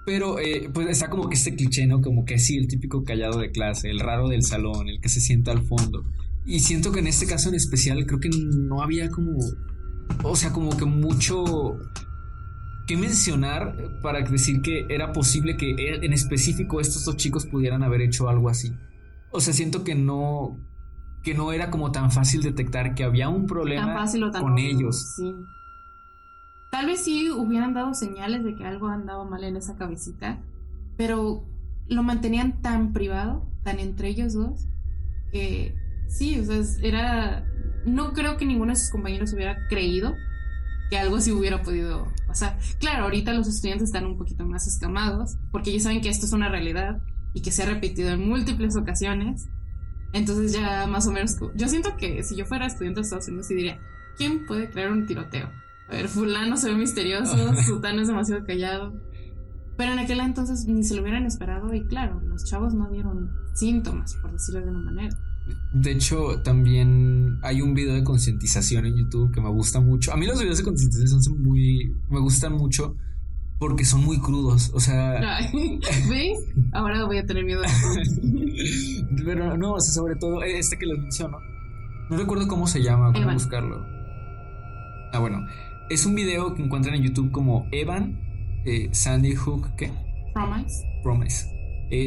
Pero pues está como que este cliché, ¿no? Como que sí, el típico callado de clase, el raro del salón, el que se sienta al fondo. Y siento que en este caso en especial creo que no había como... O sea, como que mucho que mencionar para decir que era posible que en específico estos dos chicos pudieran haber hecho algo así. O sea, siento que no era como tan fácil detectar que había un problema tan fácil o tan con obvio, ellos. Sí. Tal vez sí hubieran dado señales de que algo andaba mal en esa cabecita, pero lo mantenían tan privado, tan entre ellos dos, que sí, o sea, era... No creo que ninguno de sus compañeros hubiera creído que algo así hubiera podido pasar. Claro, ahorita los estudiantes están un poquito más escamados, porque ya saben que esto es una realidad y que se ha repetido en múltiples ocasiones. Entonces ya más o menos... Yo siento que si yo fuera estudiante de Estados Unidos, sí diría, ¿quién puede crear un tiroteo? A ver, fulano se ve misterioso, sutano es demasiado callado. Pero en aquel entonces ni se lo hubieran esperado y claro, los chavos no dieron síntomas, por decirlo de una manera. De hecho, también hay un video de concientización en YouTube que me gusta mucho. A mí los videos de concientización me gustan mucho porque son muy crudos. O sea... ¿Ves? Ahora voy a tener miedo de Pero no, o sea, sobre todo este que les menciono. No recuerdo cómo se llama, cómo buscarlo. Bueno, es un video que encuentran en YouTube como Evan Sandy Hook, ¿qué? Promise.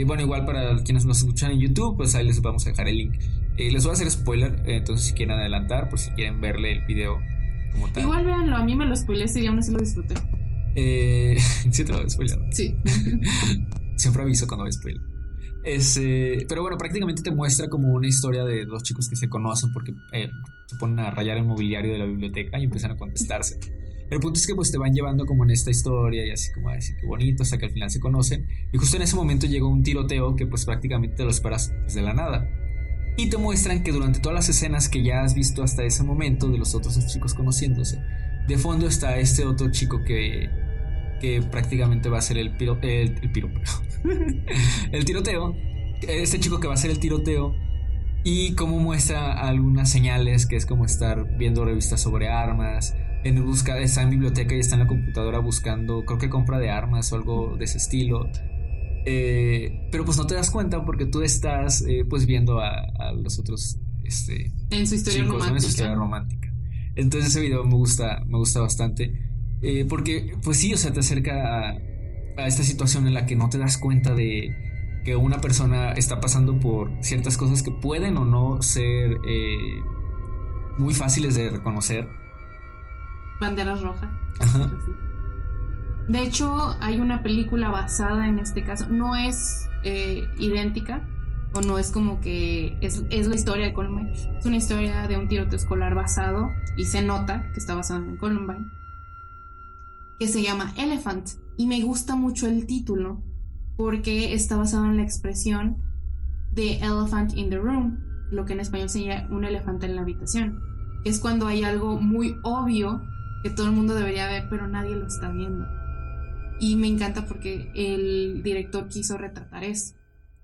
Bueno, igual para quienes nos escuchan en YouTube, pues ahí les vamos a dejar el link. Les voy a hacer spoiler, entonces si quieren adelantar, por si quieren verle el video como tal. Igual véanlo, a mí me lo spoileé y aún así lo disfruté. Sí te lo voy a spoiler. Sí. Siempre aviso cuando voy a spoiler. Pero bueno, prácticamente te muestra como una historia de dos chicos que se conocen porque se ponen a rayar el mobiliario de la biblioteca y empiezan a contestarse. El punto es que pues te van llevando como en esta historia y así como a decir qué bonito, hasta que al final se conocen. Y justo en ese momento llega un tiroteo que pues prácticamente te lo esperas desde la nada. Y te muestran que durante todas las escenas que ya has visto hasta ese momento de los otros dos chicos conociéndose, de fondo está este otro chico que prácticamente va a ser el tiroteo. Este chico que va a ser el tiroteo. Y cómo muestra algunas señales, que es como estar viendo revistas sobre armas. Está en biblioteca y está en la computadora buscando, creo que compra de armas o algo de ese estilo. Pero pues no te das cuenta porque tú estás pues viendo a los otros en su historia chicos, romántica, ¿no? En su historia romántica. Entonces ese video me gusta bastante porque pues sí, o sea, te acerca a esta situación en la que no te das cuenta de que una persona está pasando por ciertas cosas que pueden o no ser muy fáciles de reconocer. Banderas rojas. Ajá. De hecho, hay una película basada en este caso. No es idéntica, o no es como que es la historia de Columbine. Es una historia de un tiroteo escolar basado, y se nota que está basado en Columbine, que se llama Elephant. Y me gusta mucho el título porque está basado en la expresión de elephant in the room, lo que en español sería un elefante en la habitación. Es cuando hay algo muy obvio que todo el mundo debería ver, pero nadie lo está viendo. Y me encanta porque el director quiso retratar eso.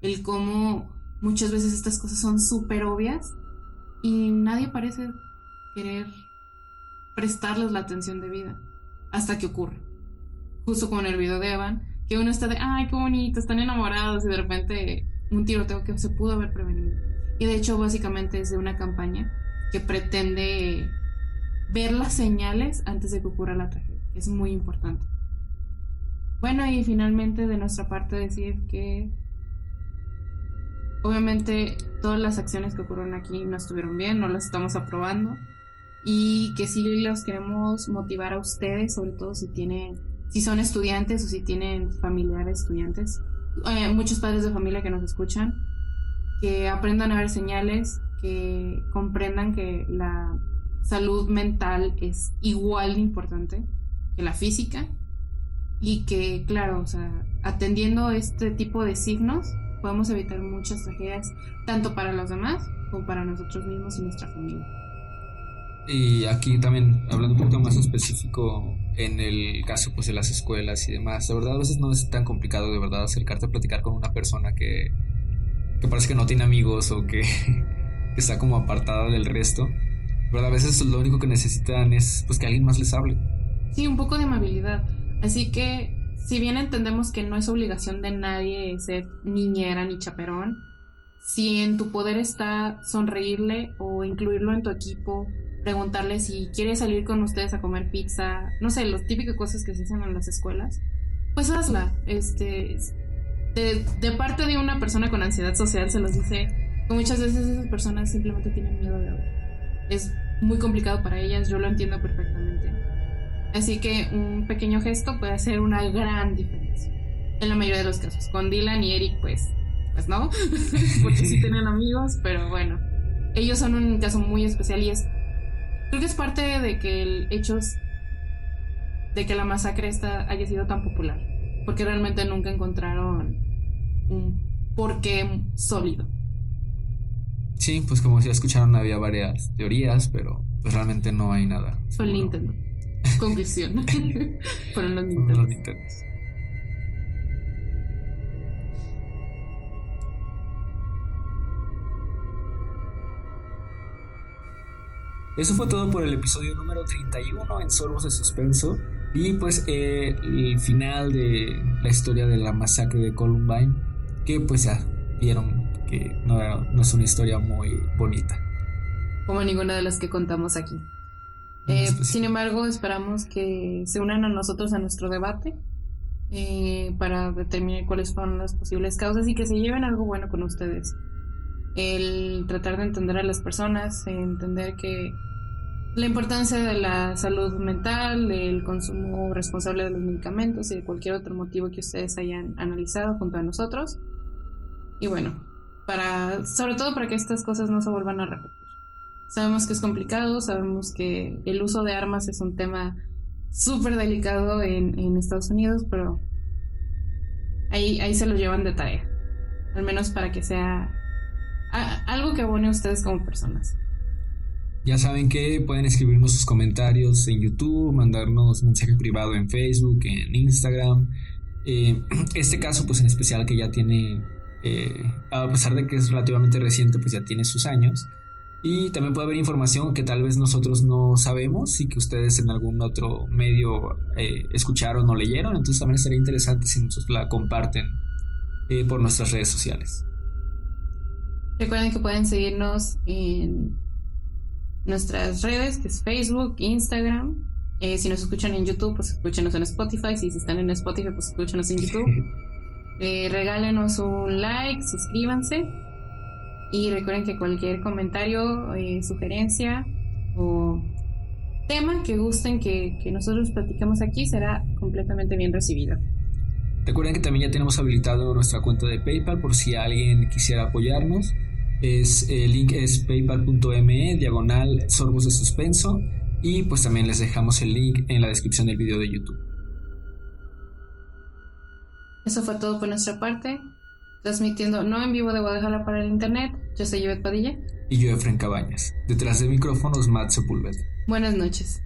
El cómo muchas veces estas cosas son súper obvias y nadie parece querer prestarles la atención debida hasta que ocurre. Justo como en el video de Evan, que uno está de, ay, qué bonito, están enamorados, y de repente un tiroteo que se pudo haber prevenido. Y de hecho básicamente es de una campaña que pretende ver las señales antes de que ocurra la tragedia, que es muy importante. Bueno, y finalmente de nuestra parte decir que obviamente todas las acciones que ocurrieron aquí no estuvieron bien, no las estamos aprobando, y que sí los queremos motivar a ustedes, sobre todo si son estudiantes o si tienen familiares estudiantes, muchos padres de familia que nos escuchan, que aprendan a ver señales, que comprendan que la salud mental es igual de importante que la física, y que, claro, o sea, atendiendo este tipo de signos podemos evitar muchas tragedias, tanto para los demás como para nosotros mismos y nuestra familia. Y aquí también, hablando un poquito más específico en el caso pues de las escuelas y demás, la verdad a veces no es tan complicado de verdad acercarte a platicar con una persona que parece que no tiene amigos o que está como apartada del resto, ¿verdad? A veces lo único que necesitan es pues que alguien más les hable. Sí, un poco de amabilidad. Así que, si bien entendemos que no es obligación de nadie ser niñera ni chaperón, si en tu poder está sonreírle o incluirlo en tu equipo, preguntarle si quiere salir con ustedes a comer pizza, no sé, las típicas cosas que se hacen en las escuelas, pues hazla. De parte de una persona con ansiedad social se los dice, que muchas veces esas personas simplemente tienen miedo de hablar. Es muy complicado para ellas, yo lo entiendo perfectamente. Así que un pequeño gesto puede hacer una gran diferencia en la mayoría de los casos. Con Dylan y Eric pues no, porque sí tienen amigos, pero bueno, ellos son un caso muy especial, y creo que es parte de que el hecho de que la masacre haya sido tan popular, porque realmente nunca encontraron un porqué sólido. Sí, pues como ya escucharon había varias teorías, pero pues realmente no hay nada. Fue el Nintendo. Conclusión. Fueron los Nintendo. Eso fue todo por el episodio número 31 en Sorbos de Suspenso. Y pues el final de la historia de la masacre de Columbine, que pues ya vieron que no es una historia muy bonita, como ninguna de las que contamos aquí. Sin embargo, esperamos que se unan a nosotros a nuestro debate para determinar cuáles fueron las posibles causas y que se lleven algo bueno con ustedes. El tratar de entender a las personas, entender que la importancia de la salud mental, del consumo responsable de los medicamentos y de cualquier otro motivo que ustedes hayan analizado junto a nosotros. Y bueno, sobre todo para que estas cosas no se vuelvan a repetir. Sabemos que es complicado, sabemos que el uso de armas es un tema súper delicado en Estados Unidos, pero ahí se lo llevan de tarea, al menos para que sea algo que abone a ustedes como personas. Ya saben que pueden escribirnos sus comentarios en YouTube, mandarnos mensaje privado en Facebook, en Instagram. Este caso pues en especial que ya tiene, a pesar de que es relativamente reciente, pues ya tiene sus años. Y también puede haber información que tal vez nosotros no sabemos y que ustedes en algún otro medio escucharon o leyeron. Entonces también sería interesante si nosotros la comparten por nuestras redes sociales. Recuerden que pueden seguirnos en nuestras redes, que es Facebook, Instagram. Si nos escuchan en YouTube, pues escúchenos en Spotify. Si están en Spotify, pues escúchenos en YouTube. Regálenos un like, suscríbanse. Y recuerden que cualquier comentario, sugerencia o tema que gusten que nosotros platiquemos aquí será completamente bien recibido. Recuerden que también ya tenemos habilitado nuestra cuenta de PayPal por si alguien quisiera apoyarnos. El link es paypal.me/sorbos de suspenso, y pues también les dejamos el link en la descripción del video de YouTube. Eso fue todo por nuestra parte. Transmitiendo no en vivo de Guadalajara para el internet, yo soy Yvette Padilla. Y yo, Efren Cabañas. Detrás de micrófonos, Matt Sepúlveda. Buenas noches.